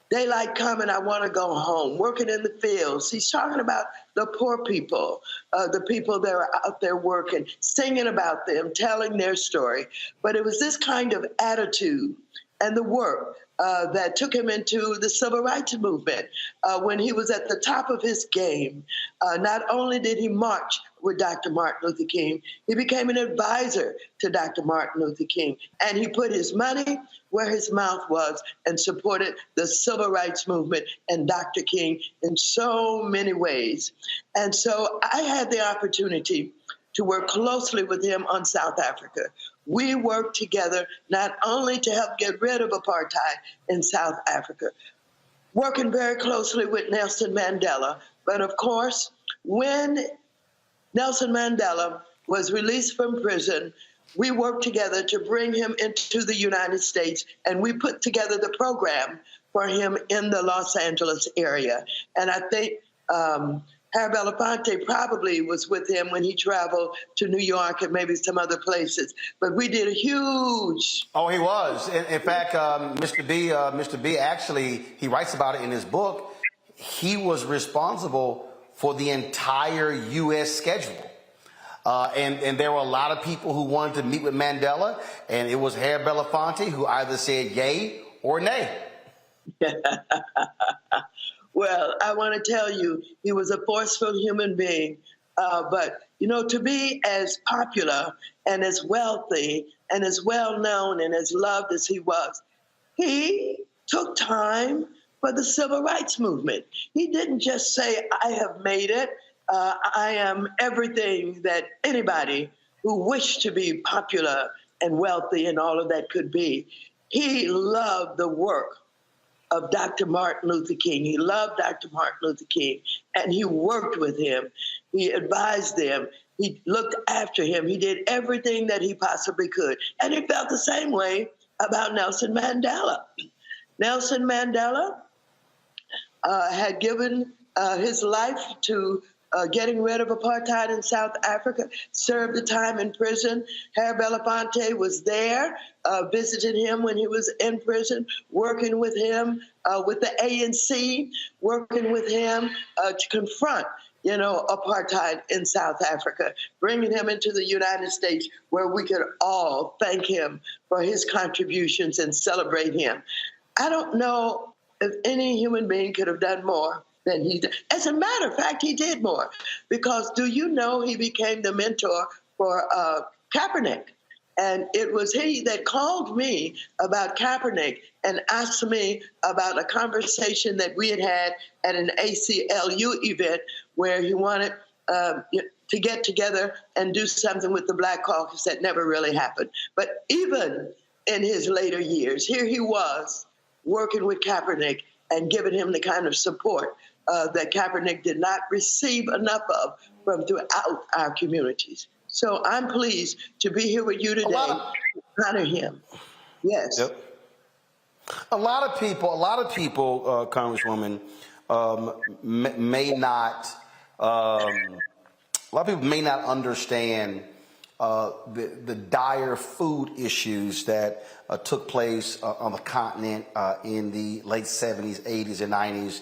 daylight coming, I want to go home, working in the fields. He's talking about the poor people, the people that are out there working, singing about them, telling their story. But it was this kind of attitude and the work that took him into the civil rights movement when he was at the top of his game. Not only did he march with Dr. Martin Luther King, he became an advisor to Dr. Martin Luther King, and he put his money where his mouth was and supported the civil rights movement and Dr. King in so many ways. And so I had the opportunity to work closely with him on South Africa. We worked together not only to help get rid of apartheid in South Africa, working very closely with Nelson Mandela, but of course, when Nelson Mandela was released from prison, we worked together to bring him into the United States, and we put together the program for him in the Los Angeles area. And I think Harry Belafonte probably was with him when he traveled to New York and maybe some other places. But we did a huge... Oh, he was. In fact, Mr. B actually, he writes about it in his book. He was responsible for the entire U.S. schedule. And there were a lot of people who wanted to meet with Mandela, and it was Herr Belafonte who either said yay or nay. Well, I want to tell you, he was a forceful human being. But, you know, to be as popular and as wealthy and as well known and as loved as he was, he took time for the civil rights movement. He didn't just say, I have made it. I am everything that anybody who wished to be popular and wealthy and all of that could be. He loved the work of Dr. Martin Luther King. He loved Dr. Martin Luther King, and he worked with him. He advised them. He looked after him. He did everything that he possibly could. And he felt the same way about Nelson Mandela. Nelson Mandela had given his life to getting rid of apartheid in South Africa, served the time in prison. Herr Belafonte was there, visited him when he was in prison, working with him, with the ANC, working with him to confront, you know, apartheid in South Africa, bringing him into the United States where we could all thank him for his contributions and celebrate him. I don't know if any human being could have done more than he did. As a matter of fact, he did more, because do you know he became the mentor for Kaepernick? And it was he that called me about Kaepernick and asked me about a conversation that we had had at an ACLU event where he wanted to get together and do something with the Black Caucus that never really happened. But even in his later years, here he was working with Kaepernick and giving him the kind of support that Kaepernick did not receive enough of from throughout our communities. So I'm pleased to be here with you today to honor him. Yes. Yep. A lot of people, Congresswoman, may not. A lot of people may not understand the dire food issues that took place on the continent in the late 70s, 80s, and 90s.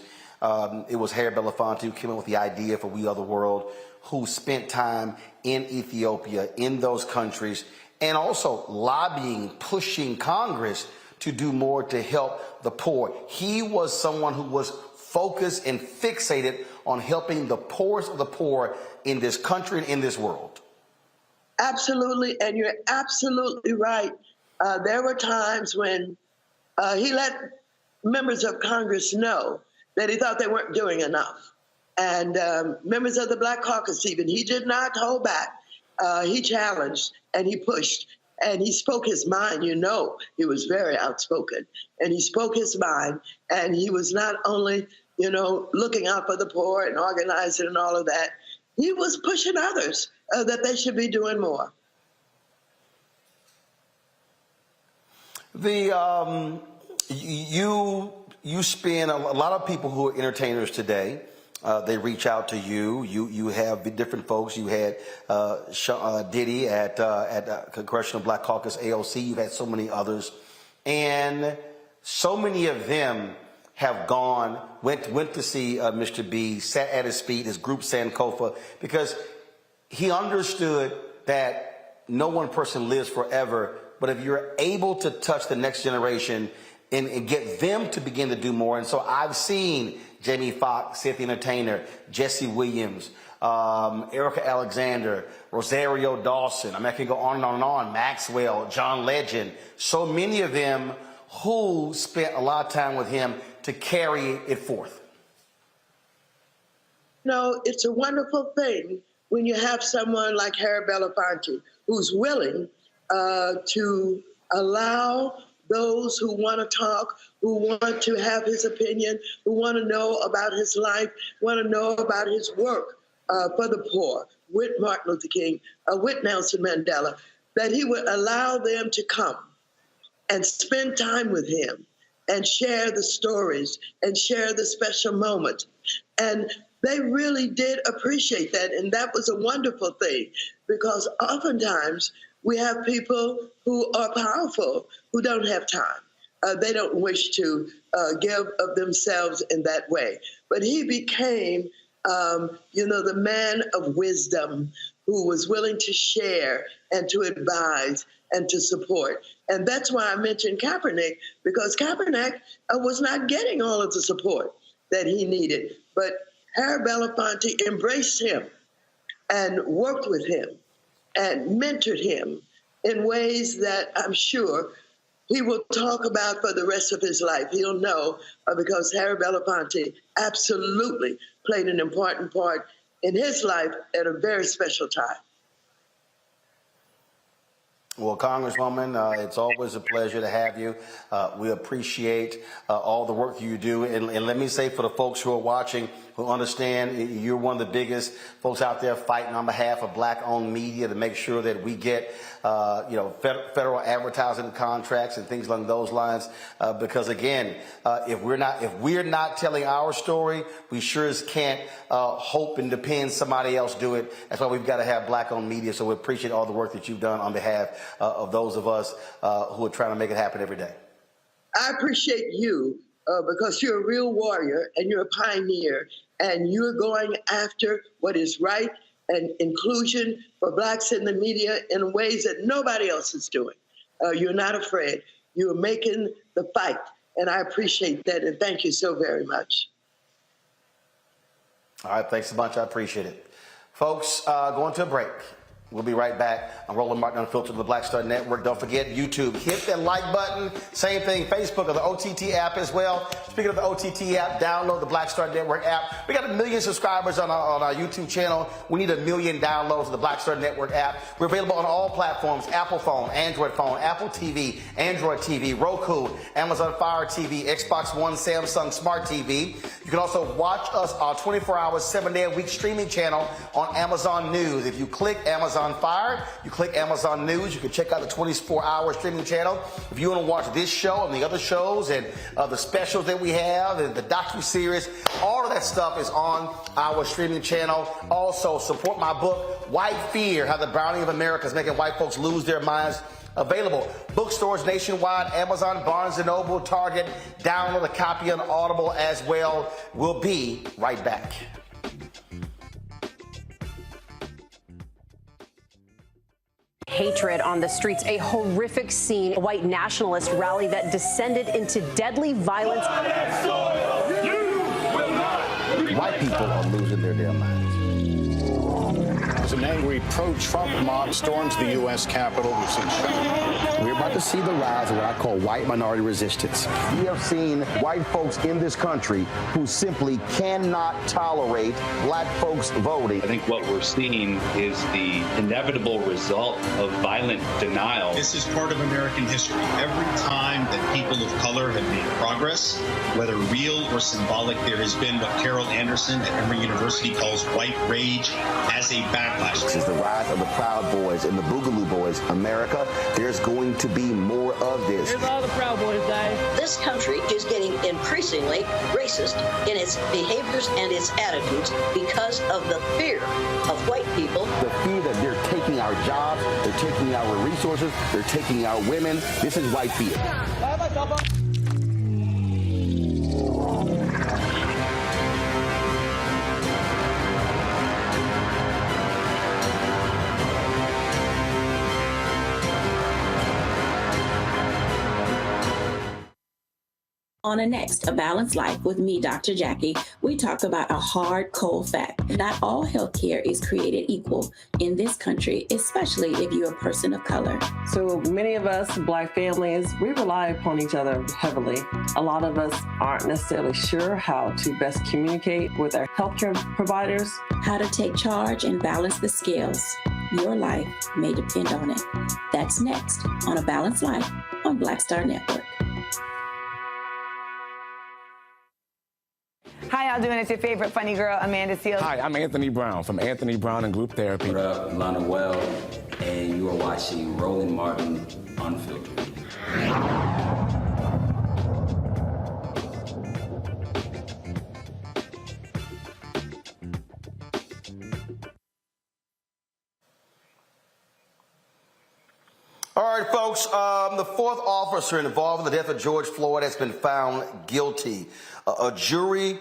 It was Herr Belafonte who came up with the idea for We Are the World, who spent time in Ethiopia, in those countries, and also lobbying, pushing Congress to do more to help the poor. He was someone who was focused and fixated on helping the poorest of the poor in this country and in this world. Absolutely, and you're absolutely right. There were times when he let members of Congress know that he thought they weren't doing enough. And members of the Black Caucus even, he did not hold back. He challenged and he pushed and he spoke his mind. You know, he was very outspoken and he spoke his mind, and he was not only, you know, looking out for the poor and organizing and all of that, he was pushing others that they should be doing more. You spend a lot of people who are entertainers today. They reach out to you. You have different folks. You had Diddy at Congressional Black Caucus AOC. You've had so many others, and so many of them have went to see Mr. B, sat at his feet, his group Sankofa, because he understood that no one person lives forever. But if you're able to touch the next generation and get them to begin to do more. And so I've seen Jamie Foxx, Seth the Entertainer, Jesse Williams, Erica Alexander, Rosario Dawson. I mean, I can go on and on and on. Maxwell, John Legend. So many of them who spent a lot of time with him to carry it forth. No, it's a wonderful thing when you have someone like Herr Belafonte who's willing to allow those who want to talk, who want to have his opinion, who want to know about his life, want to know about his work for the poor, with Martin Luther King, with Nelson Mandela, that he would allow them to come and spend time with him and share the stories and share the special moments. And they really did appreciate that. And that was a wonderful thing, because oftentimes we have people who are powerful who don't have time. They don't wish to give of themselves in that way. But he became the man of wisdom who was willing to share and to advise and to support. And that's why I mentioned Kaepernick, because Kaepernick was not getting all of the support that he needed. But Harry Belafonte embraced him and worked with him and mentored him in ways that I'm sure he will talk about for the rest of his life. He'll know because Harry Belafonte absolutely played an important part in his life at a very special time. Well, Congresswoman, it's always a pleasure to have you. We appreciate all the work you do. And let me say for the folks who are watching, who understand you're one of the biggest folks out there fighting on behalf of black-owned media to make sure that we get, federal advertising contracts and things along those lines. Because again, if we're not telling our story, we sure as can't hope and depend somebody else do it. That's why we've got to have black-owned media. So we appreciate all the work that you've done on behalf of those of us who are trying to make it happen every day. I appreciate you because you're a real warrior and you're a pioneer and you're going after what is right and inclusion for blacks in the media in ways that nobody else is doing. You're not afraid. You're making the fight, and I appreciate that, and thank you so very much. All right, thanks so much. I appreciate it. Folks, going to a break. We'll be right back. I'm Roland Martin, Unfiltered on the Black Star Network. Don't forget YouTube. Hit that like button. Same thing, Facebook or the OTT app as well. Speaking of the OTT app, download the Black Star Network app. We got 1 million subscribers on our YouTube channel. We need 1 million downloads of the Black Star Network app. We're available on all platforms: Apple phone, Android phone, Apple TV, Android TV, Roku, Amazon Fire TV, Xbox One, Samsung Smart TV. You can also watch us on 24 hours, 7-day-a-week streaming channel on Amazon News. If you click Amazon Fire, you click Amazon News, you can check out the 24-hour streaming channel. If you want to watch this show and the other shows and the specials that we have and the docuseries, all of that stuff is on our streaming channel. Also, support my book, White Fear, How the Browning of America is Making White Folks Lose Their Minds. Available bookstores nationwide, Amazon, Barnes & Noble, Target. Download a copy on Audible as well. We'll be right back. Hatred on the streets, a horrific scene, a white nationalist rally that descended into deadly violence. White people are losing their damn minds. As an angry pro-Trump mob storms the U.S. Capitol, we've seen We're about to see the rise of what I call white minority resistance. We have seen white folks in this country who simply cannot tolerate black folks voting. I think what we're seeing is the inevitable result of violent denial. This is part of American history. Every time that people of color have made progress, whether real or symbolic, there has been what Carol Anderson at Emory University calls white rage as a backlash. This is the rise of the Proud Boys and the Boogaloo Boys. America, there's going to be more of this. Here's all the Proud Boys, Dave. This country is getting increasingly racist in its behaviors and its attitudes because of the fear of white people. The fear that they're taking our jobs, they're taking our resources, they're taking our women. This is white fear. On a next, A Balanced Life with me, Dr. Jackie, we talk about a hard, cold fact. Not all healthcare is created equal in this country, especially if you're a person of color. So many of us, Black families, we rely upon each other heavily. A lot of us aren't necessarily sure how to best communicate with our healthcare providers. How to take charge and balance the scales. Your life may depend on it. That's next on A Balanced Life on Black Star Network. How y'all doing? It's your favorite funny girl, Amanda Seals. Hi, I'm Anthony Brown from Anthony Brown and Group Therapy. What up, Lana Well, and you are watching Roland Martin Unfiltered. All right, folks, the fourth officer involved in the death of George Floyd has been found guilty. A jury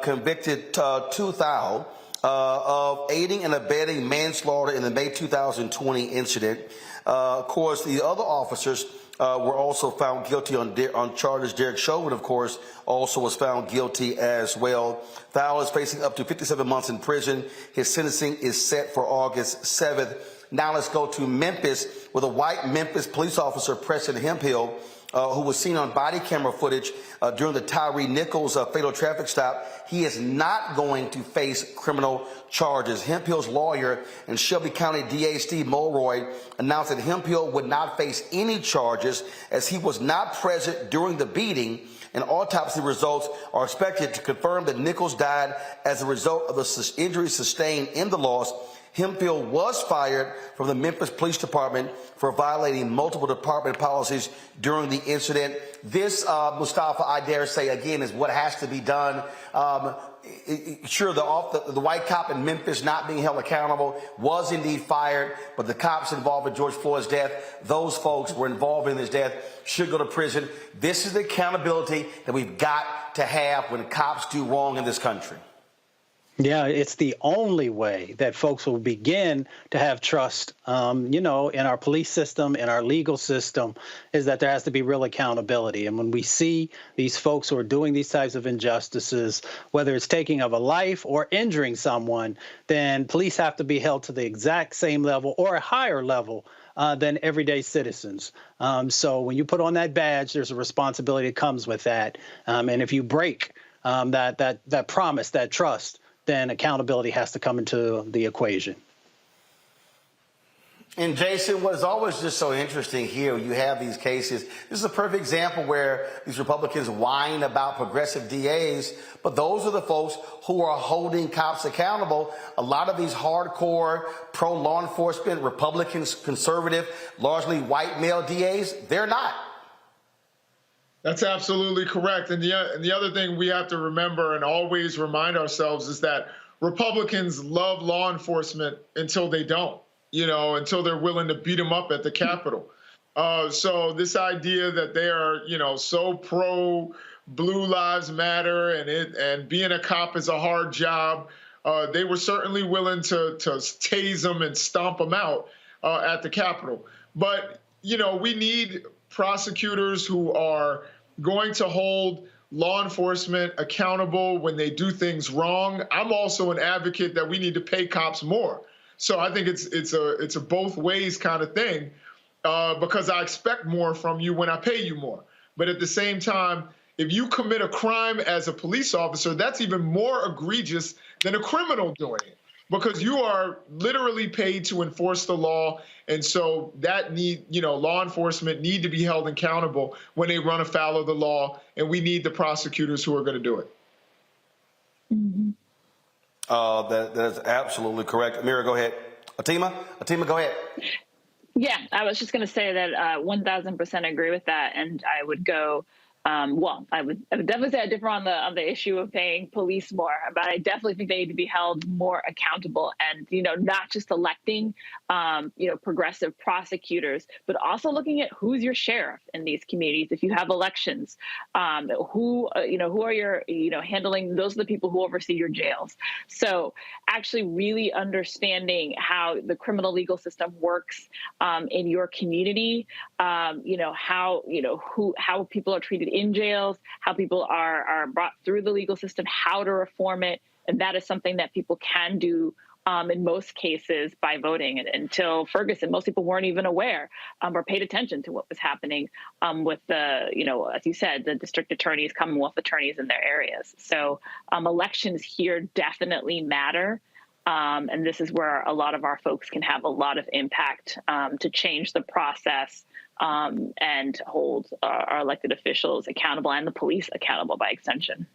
convicted Tu Thao of aiding and abetting manslaughter in the May 2020 incident. Of course, the other officers were also found guilty on charges. Derek Chauvin, of course, also was found guilty as well. Thao is facing up to 57 months in prison. His sentencing is set for August 7th. Now let's go to Memphis, where the white Memphis police officer, Preston Hemphill, who was seen on body camera footage during the Tyree Nichols fatal traffic stop, he is not going to face criminal charges. Hemphill's lawyer and Shelby County DA Steve Mulroy announced that Hemphill would not face any charges as he was not present during the beating, and autopsy results are expected to confirm that Nichols died as a result of the injuries sustained in the loss. Hemphill was fired from the Memphis Police Department for violating multiple department policies during the incident. This, Mustafa, I dare say, again, is what has to be done. Sure, the white cop in Memphis not being held accountable was indeed fired, but the cops involved in George Floyd's death, those folks were involved in his death, should go to prison. This is the accountability that we've got to have when cops do wrong in this country. Yeah, it's the only way that folks will begin to have trust, in our police system, in our legal system, is that there has to be real accountability. And when we see these folks who are doing these types of injustices, whether it's taking of a life or injuring someone, then police have to be held to the exact same level or a higher level than everyday citizens. So when you put on that badge, there's a responsibility that comes with that. And if you break that promise, that trust, then accountability has to come into the equation. And Jason, what is always just so interesting here, you have these cases. This is a perfect example where these Republicans whine about progressive DAs, but those are the folks who are holding cops accountable. A lot of these hardcore pro-law enforcement, Republicans, conservative, largely white male DAs, they're not. That's absolutely correct. And the other thing we have to remember and always remind ourselves is that Republicans love law enforcement until they don't, until they're willing to beat them up at the Capitol. So this idea that they are, so pro Blue Lives Matter and being a cop is a hard job, they were certainly willing to tase them and stomp them out at the Capitol. But, we need prosecutors who are going to hold law enforcement accountable when they do things wrong. I'm also an advocate that we need to pay cops more. So I think it's a both ways kind of thing because I expect more from you when I pay you more. But at the same time, if you commit a crime as a police officer, that's even more egregious than a criminal doing it, because you are literally paid to enforce the law. And so that law enforcement need to be held accountable when they run afoul of the law. And we need the prosecutors who are going to do it. Mm-hmm. That is absolutely correct. Amira, go ahead. Atima, go ahead. Yeah, I was just going to say that 1,000% agree with that. And I would go, I would definitely say I differ on the issue of paying police more, but I definitely think they need to be held more accountable and, not just electing, progressive prosecutors, but also looking at who's your sheriff in these communities. If you have elections, who are your, handling, those are the people who oversee your jails. So actually really understanding how the criminal legal system works in your community, how people are treated in jails, how people are brought through the legal system, how to reform it. And that is something that people can do in most cases by voting. And until Ferguson, most people weren't even aware or paid attention to what was happening with the, as you said, the district attorneys, Commonwealth attorneys in their areas. So elections here definitely matter. And this is where a lot of our folks can have a lot of impact to change the process and hold our elected officials accountable and the police accountable by extension.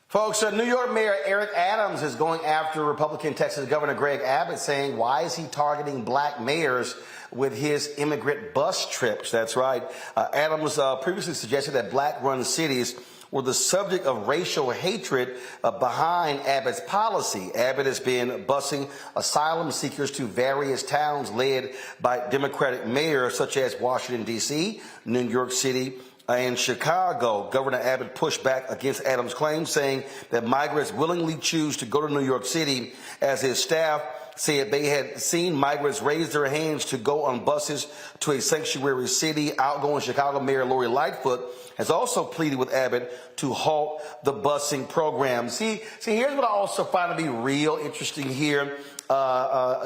Folks, New York Mayor Eric Adams is going after Republican Texas Governor Greg Abbott, saying, why is he targeting black mayors with his immigrant bus trips? That's right. Adams previously suggested that black-run cities were the subject of racial hatred behind Abbott's policy. Abbott has been busing asylum seekers to various towns led by Democratic mayors such as Washington, D.C., New York City, In Chicago, Governor Abbott pushed back against Adams' claim, saying that migrants willingly choose to go to New York City, as his staff said they had seen migrants raise their hands to go on buses to a sanctuary city. Outgoing Chicago Mayor Lori Lightfoot has also pleaded with Abbott to halt the busing program. See, here's what I also find to be real interesting here,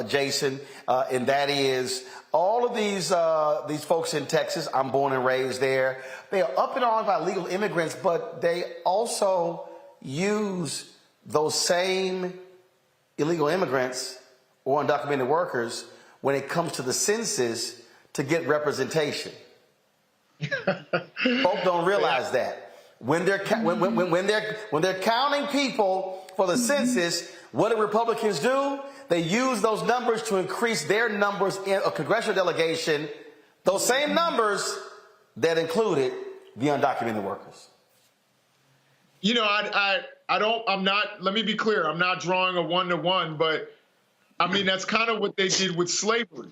Jason, and that is all of these folks in Texas. I'm born and raised there. They are up in arms by legal immigrants, but they also use those same illegal immigrants or undocumented workers when it comes to the census to get representation. Folks don't realize that when they're counting people for the census, what do Republicans do? They use those numbers to increase their numbers in a congressional delegation, those same numbers that included the undocumented workers. You know, let me be clear, I'm not drawing a one-to-one, but I mean, that's kind of what they did with slavery,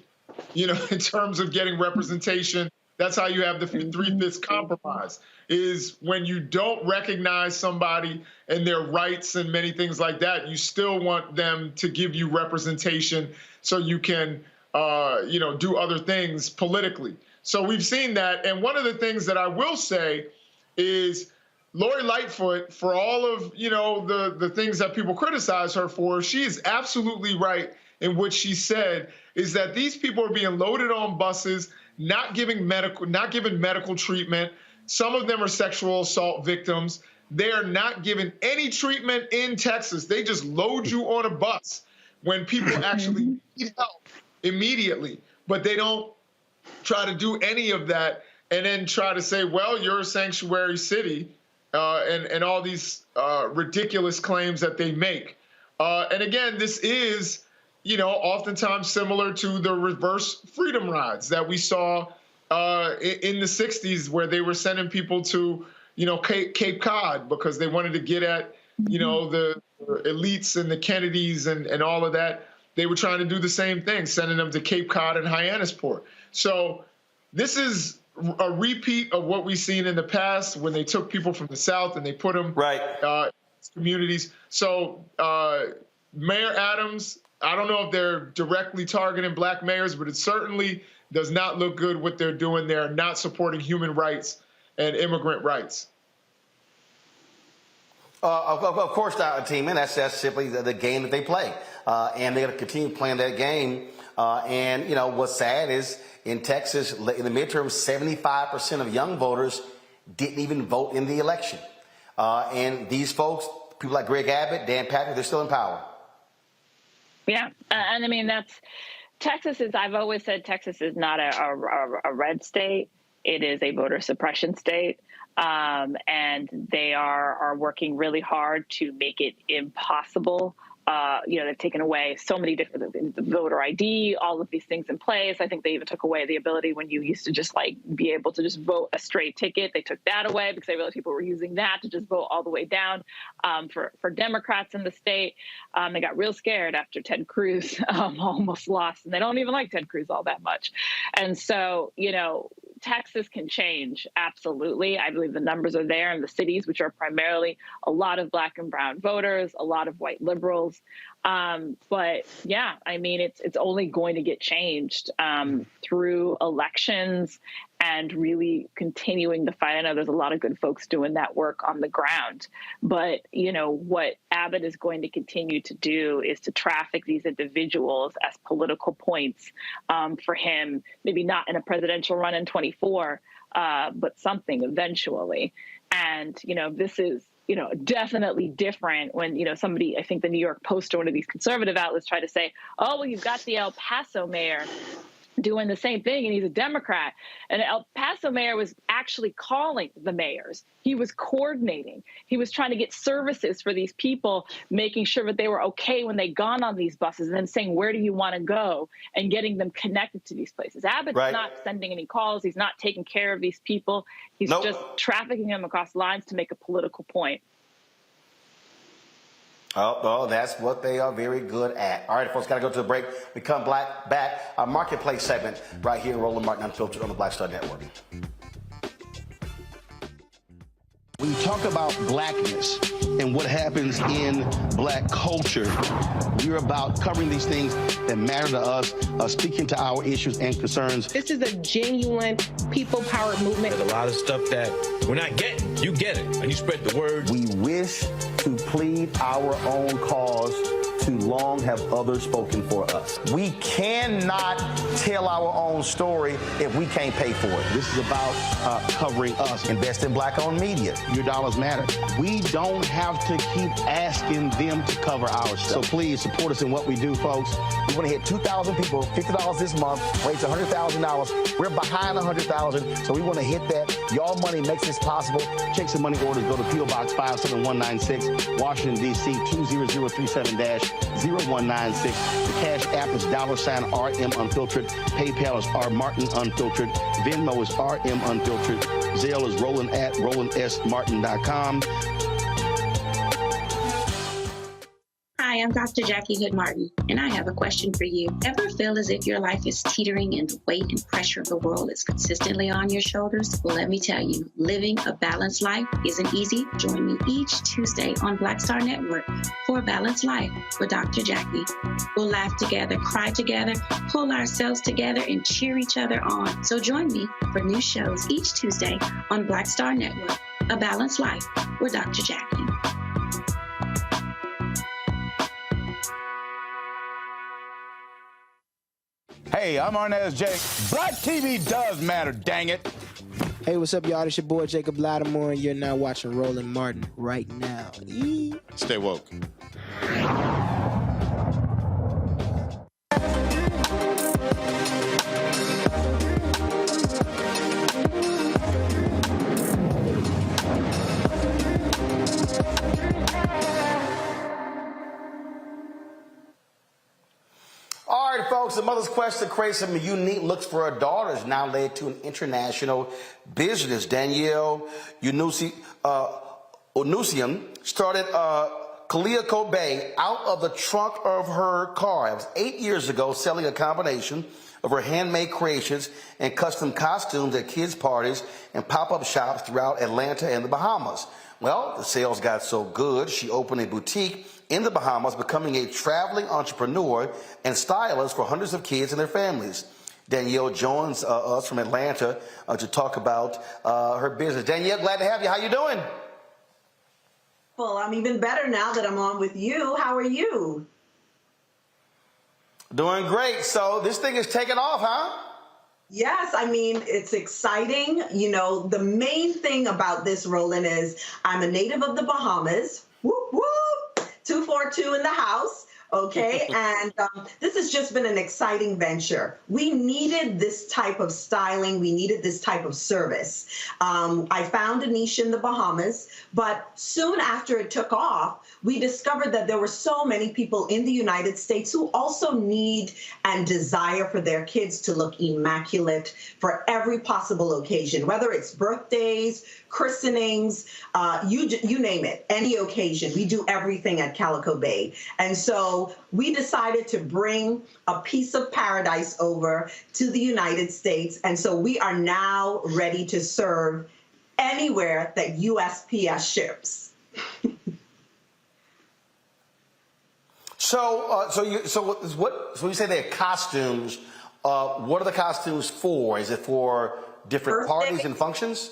you know, in terms of getting representation. That's how you have the three-fifths compromise, is when you don't recognize somebody and their rights and many things like that, you still want them to give you representation so you can, you know, do other things politically. So we've seen that. And one of the things that I will say is Lori Lightfoot, for all of, you know, the things that people criticize her for, she is absolutely right in what she said, is that these people are being loaded on buses, not given medical treatment. Some of them are sexual assault victims. They are not given any treatment in Texas. They just load you on a bus when people actually need help immediately. But they don't try to do any of that and then try to say, well, you're a sanctuary city, and all these ridiculous claims that they make. And again, this is, you know, oftentimes similar to the reverse freedom rides that we saw in the 60s, where they were sending people to, you know, Cape Cod because they wanted to get at, you know, the elites and the Kennedys and all of that. They were trying to do the same thing, sending them to Cape Cod and Hyannisport. So this is a repeat of what we've seen in the past when they took people from the South and they put them in communities. So Mayor Adams, I don't know if they're directly targeting black mayors, but it certainly does not look good what they're doing. They're not supporting human rights and immigrant rights. Of course not, team, and that's simply the game that they play. And they're going to continue playing that game. And, you know, what's sad is in Texas, in the midterm, 75% of young voters didn't even vote in the election. And these folks, people like Greg Abbott, Dan Patrick, they're still in power. Yeah, and I mean, I've always said Texas is not a red state. It is a voter suppression state. And they are working really hard to make it impossible. You know, they've taken away so many different the voter ID, all of these things in place. I think they even took away the ability when you used to just like be able to just vote a straight ticket. They took that away because they realized people were using that to just vote all the way down for Democrats in the state. They got real scared after Ted Cruz almost lost, and they don't even like Ted Cruz all that much. And so, you know, Texas can change. Absolutely. I believe the numbers are there in the cities, which are primarily a lot of black and brown voters, a lot of white liberals. But yeah, I mean, it's only going to get changed through elections and really continuing the fight. I know there's a lot of good folks doing that work on the ground, but you know, what Abbott is going to continue to do is to traffic these individuals as political points for him, maybe not in a presidential run in 24, but something eventually. And, you know, this is, you know, definitely different when, you know, somebody, I think the New York Post or one of these conservative outlets try to say, oh, well, you've got the El Paso mayor doing the same thing, and he's a Democrat. And El Paso mayor was actually calling the mayors. He was coordinating. He was trying to get services for these people, making sure that they were okay when they got on these buses, and then saying, where do you want to go, and getting them connected to these places. Abbott's not sending any calls. He's not taking care of these people. He's just trafficking them across lines to make a political point. Oh, well, that's what they are very good at. All right, folks, got to go to a break. We come back. Our marketplace segment right here, Roland Martin Unfiltered on the Black Star Network. When you talk about blackness and what happens in black culture, we're about covering these things that matter to us, speaking to our issues and concerns. This is a genuine people-powered movement. There's a lot of stuff that we're not getting. You get it, and you spread the word. We wish to plead our own cause. Too long have others spoken for us. We cannot tell our own story if we can't pay for it. This is about covering us. Invest in black-owned media. Your dollars matter. We don't have to keep asking them to cover our stuff. So please support us in what we do, folks. We want to hit 2,000 people, $50 this month, raise $100,000. We're behind $100,000, so we want to hit that. Y'all money makes this possible. Check some money orders. Go to P.O. Box 57196, Washington, D.C. 20037-0196. The Cash App is $RM Unfiltered. PayPal is R Martin Unfiltered. Venmo is RM Unfiltered. Zelle is Roland at RolandSMartin.com. Hi, I'm Dr. Jackie Hood Martin, and I have a question for you. Ever feel as if your life is teetering and the weight and pressure of the world is consistently on your shoulders? Well, let me tell you, living a balanced life isn't easy. Join me each Tuesday on Black Star Network for A Balanced Life with Dr. Jackie. We'll laugh together, cry together, pull ourselves together, and cheer each other on. So join me for new shows each Tuesday on Black Star Network, A Balanced Life with Dr. Jackie. Hey, I'm Arnez Jake. Black TV does matter, dang it. Hey, what's up, y'all? It's your boy, Jacob Lattimore, and you're now watching Roland Martin right now. Stay woke. All right, folks, the mother's quest to create some unique looks for her daughter has now led to an international business. Danielle Unusian started Kalia Kobe out of the trunk of her car. It was 8 years ago, selling a combination of her handmade creations and custom costumes at kids' parties and pop-up shops throughout Atlanta and the Bahamas. Well, the sales got so good, she opened a boutique in the Bahamas, becoming a traveling entrepreneur and stylist for hundreds of kids and their families. Danielle joins us from Atlanta to talk about her business. Danielle, glad to have you. How you doing? Well, I'm even better now that I'm on with you. How are you? Doing great. So this thing is taking off, huh? Yes, I mean, it's exciting. You know, the main thing about this, Roland, is I'm a native of the Bahamas. Whoop, whoop. 242 in the house. Okay, and this has just been an exciting venture. We needed this type of styling. We needed this type of service. I found a niche in the Bahamas, but soon after it took off, we discovered that there were so many people in the United States who also need and desire for their kids to look immaculate for every possible occasion, whether it's birthdays, christenings, you name it, any occasion. We do everything at Calico Bay. And so we decided to bring a piece of paradise over to the United States. And so we are now ready to serve anywhere that USPS ships. So you say they're costumes. What are the costumes for? Is it for different parties and functions?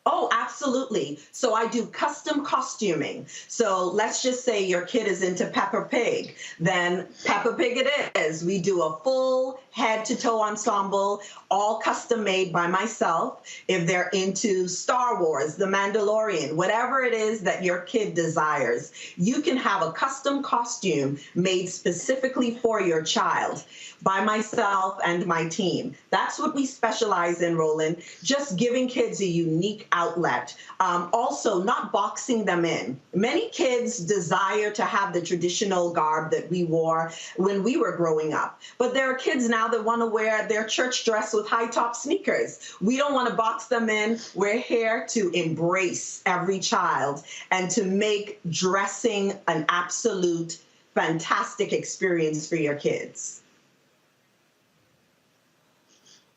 Oh, absolutely. So I do custom costuming. So let's just say your kid is into Peppa Pig. Then Peppa Pig it is. We do a full head-to-toe ensemble, all custom made by myself. If they're into Star Wars, The Mandalorian, whatever it is that your kid desires, you can have a custom costume made specifically for your child by myself and my team. That's what we specialize in, Roland, just giving kids a unique outlet. Also, not boxing them in. Many kids desire to have the traditional garb that we wore when we were growing up. But there are kids now that want to wear their church dress with high-top sneakers. We don't want to box them in. We're here to embrace every child and to make dressing an absolute fantastic experience for your kids.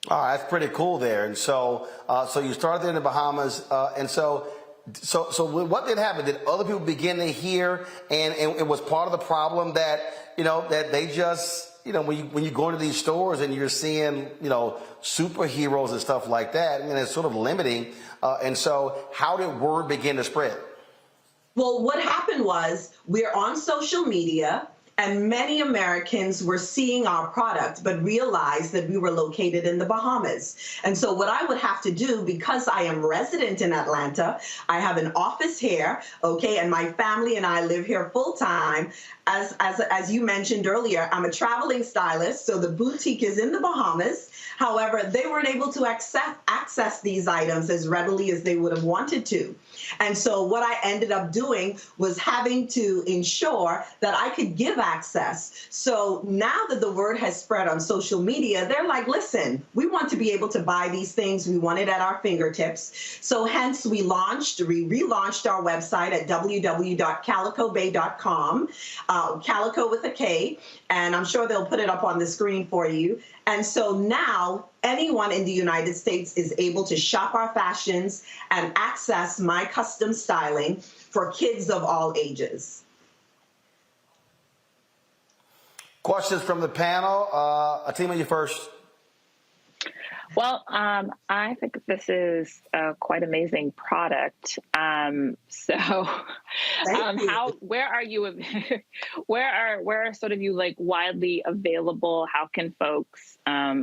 Oh, that's pretty cool there. And so, so you started there in the Bahamas. And so So what did happen? Did other people begin to hear, and it was part of the problem that, that they just, when you go into these stores and you're seeing, superheroes and stuff like that, and it's sort of limiting. And so how did word begin to spread? Well, what happened was we're on social media, and many Americans were seeing our product, but realized that we were located in the Bahamas. And so what I would have to do, because I am resident in Atlanta, I have an office here, okay, and my family and I live here full time. As you mentioned earlier, I'm a traveling stylist, so the boutique is in the Bahamas. However, they weren't able to access these items as readily as they would have wanted to. And so what I ended up doing was having to ensure that I could give access. So now that the word has spread on social media, they're like, listen, we want to be able to buy these things. We want it at our fingertips. So hence we relaunched our website at www.calicobay.com, Calico with a K, and I'm sure they'll put it up on the screen for you. And so now anyone in the United States is able to shop our fashions and access my custom styling for kids of all ages. Questions from the panel. Atima, you first. Well, I think this is a quite amazing product. Where are you? Where are sort of you like widely available? How can folks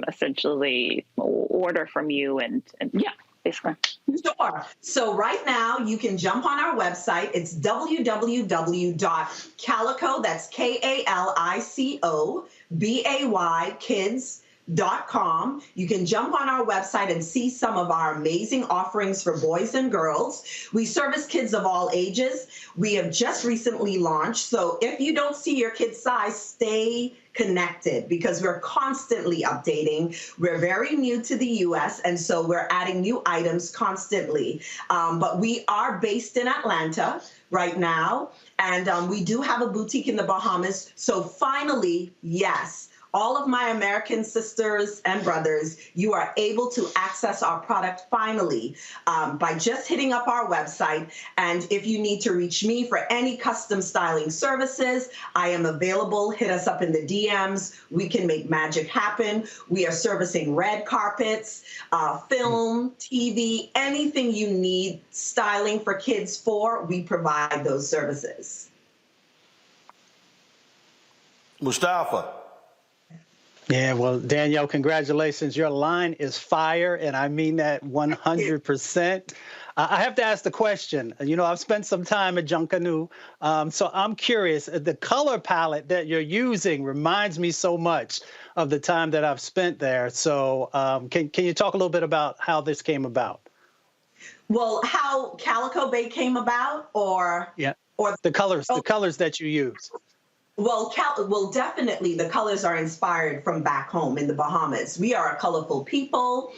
essentially order from you? And yeah, basically. Sure. So right now you can jump on our website. It's www.calico, that's KALICO, kids.com. You can jump on our website and see some of our amazing offerings for boys and girls. We service kids of all ages. We have just recently launched. So if you don't see your kid's size, stay connected because we're constantly updating. We're very new to the U.S., and so we're adding new items constantly. But we are based in Atlanta right now, and we do have a boutique in the Bahamas. So finally, yes, all of my American sisters and brothers, you are able to access our product finally by just hitting up our website. And if you need to reach me for any custom styling services, I am available. Hit us up in the DMs. We can make magic happen. We are servicing red carpets, film, TV, anything you need styling for kids for, we provide those services. Mustafa. Yeah, well, Danielle, congratulations. Your line is fire, and I mean that 100%. I have to ask the question. I've spent some time at Junkanoo, so I'm curious. The color palette that you're using reminds me so much of the time that I've spent there. So can you talk a little bit about how this came about? Well, how Calico Bay came about, or the colors that you use. Well, definitely the colors are inspired from back home in the Bahamas. We are a colorful people.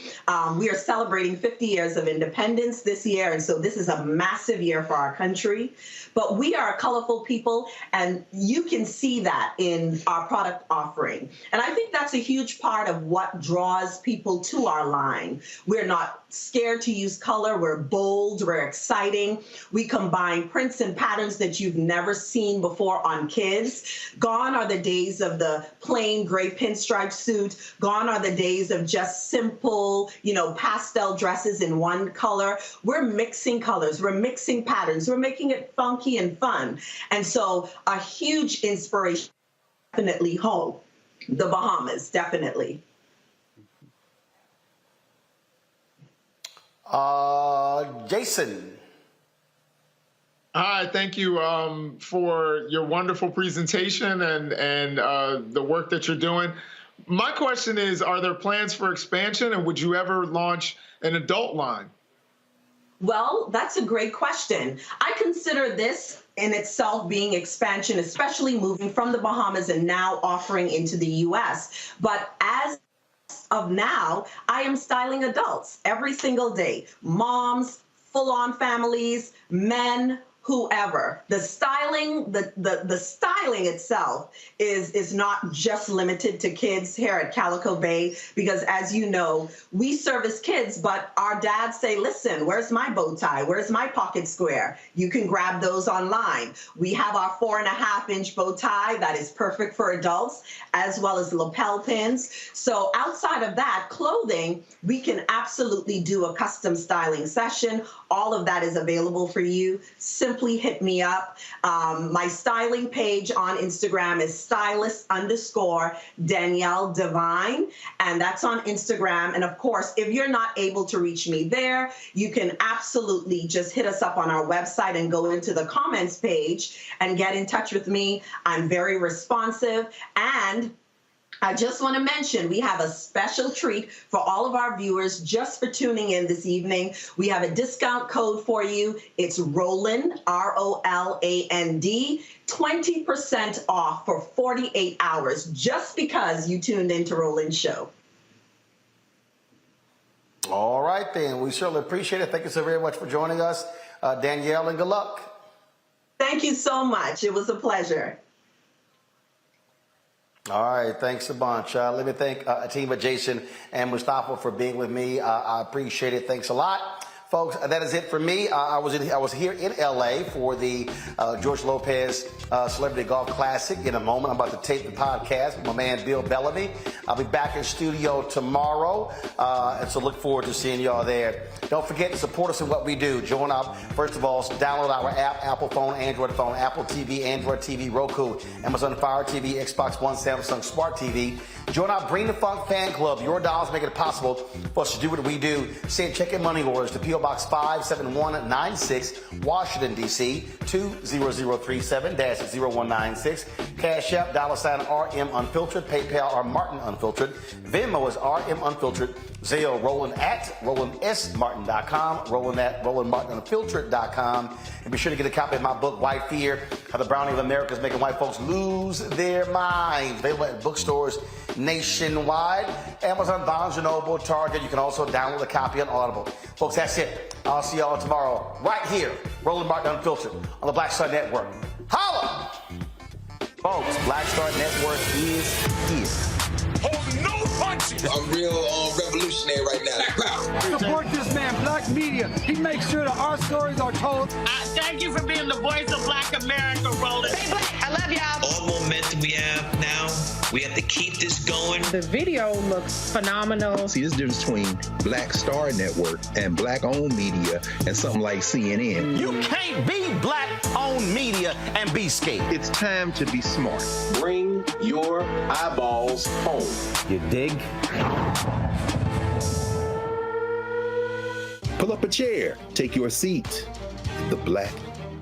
We are celebrating 50 years of independence this year, and so this is a massive year for our country. But we are a colorful people, and you can see that in our product offering. And I think that's a huge part of what draws people to our line. We're not scared to use color. We're bold. We're exciting. We combine prints and patterns that you've never seen before on kids. Gone are the days of the plain gray pinstripe suit. Gone are the days of just simple, pastel dresses in one color. We're mixing colors. We're mixing patterns. We're making it funky and fun. And so a huge inspiration, definitely home, the Bahamas, definitely. Jason. Hi, thank you for your wonderful presentation and the work that you're doing. My question is, are there plans for expansion, and would you ever launch an adult line? Well, that's a great question. I consider this in itself being expansion, especially moving from the Bahamas and now offering into the U.S. But as of now, I am styling adults every single day. Moms, full-on families, men, whoever. The styling, the styling itself is not just limited to kids here at Calico Bay, because as you know, we service kids, but our dads say, listen, where's my bow tie? Where's my pocket square? You can grab those online. We have our 4.5-inch bow tie that is perfect for adults, as well as lapel pins. So outside of that, clothing, we can absolutely do a custom styling session. All of that is available for you. Simply hit me up. My styling page on Instagram is stylist_Danielle Divine, and that's on Instagram. And of course, if you're not able to reach me there, you can absolutely just hit us up on our website and go into the comments page and get in touch with me. I'm very responsive. And I just want to mention, we have a special treat for all of our viewers just for tuning in this evening. We have a discount code for you. It's Roland, ROLAND, 20% off for 48 hours just because you tuned into Roland's show. All right, then. We certainly appreciate it. Thank you so very much for joining us, Danielle, and good luck. Thank you so much. It was a pleasure. All right, thanks a bunch. Let me thank Atima, Jason, and Mustafa for being with me. I appreciate it. Thanks a lot. Folks, that is it for me. I was here in L.A. for the George Lopez Celebrity Golf Classic. In a moment, I'm about to tape the podcast with my man Bill Bellamy. I'll be back in studio tomorrow, and so look forward to seeing y'all there. Don't forget to support us in what we do. Join up. First of all, download our app, Apple phone, Android phone, Apple TV, Android TV, Roku, Amazon Fire TV, Xbox One, Samsung Smart TV. Join our Bring the Funk fan club. Your dollars make it possible for us to do what we do. Send check and money orders to P.O. Box 57196, Washington, D.C., 20037-0196. Cash App, $RM Unfiltered. PayPal, R Martin Unfiltered. Venmo is RM Unfiltered. Zelle, Roland at RolandSMartin.com. Roland at RolandMartinUnfiltered.com. And be sure to get a copy of my book, White Fear, How the Browning of America is Making White Folks Lose Their Minds. Available at bookstores nationwide. Amazon, Barnes & Noble, Target. You can also download a copy on Audible. Folks, that's it. I'll see y'all tomorrow right here, Roland Martin Unfiltered on the Black Star Network. Holla! Folks, Black Star Network is here. Oh, no punches! I'm real revolutionary right now. Support this man, Black Media. He makes sure that our stories are told. Thank you for being the voice of Black America, Roland. Stay black. I love y'all. All momentum we have now, we have to keep this going. The video looks phenomenal. See, there's a difference between Black Star Network and Black-owned media and something like CNN. You can't be Black-owned media and be scared. It's time to be smart. Bring your eyeballs home. You dig? Pull up a chair. Take your seat. The Black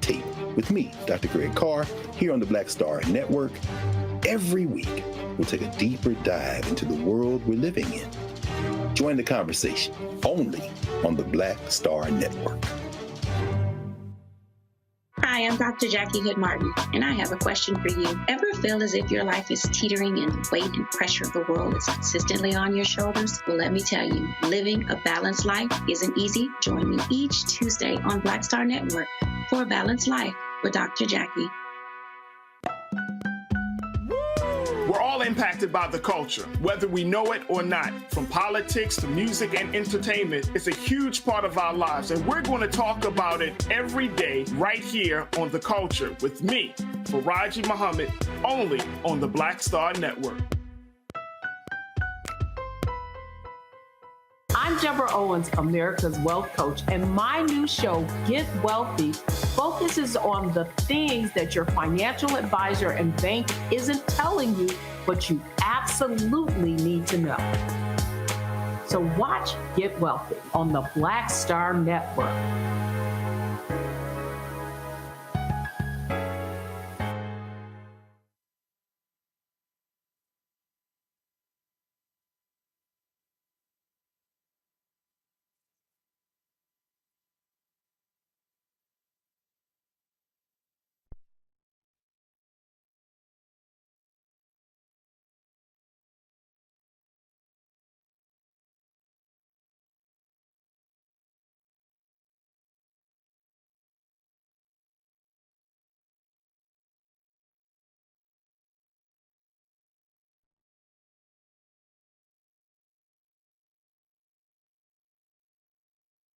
Tape. With me, Dr. Greg Carr, here on the Black Star Network. Every week, we'll take a deeper dive into the world we're living in. Join the conversation only on the Black Star Network. Hi, I'm Dr. Jackie Hood Martin, and I have a question for you. Ever feel as if your life is teetering and the weight and pressure of the world is consistently on your shoulders? Well, let me tell you, living a balanced life isn't easy. Join me each Tuesday on Black Star Network for A Balanced Life with Dr. Jackie. We're all impacted by the culture, whether we know it or not. From politics to music and entertainment, it's a huge part of our lives, and we're going to talk about it every day right here on The Culture with me, Faraji Muhammad, only on the Black Star Network. I'm Deborah Owens, America's Wealth Coach, and my new show, Get Wealthy, focuses on the things that your financial advisor and bank isn't telling you, but you absolutely need to know. So watch Get Wealthy on the Black Star Network.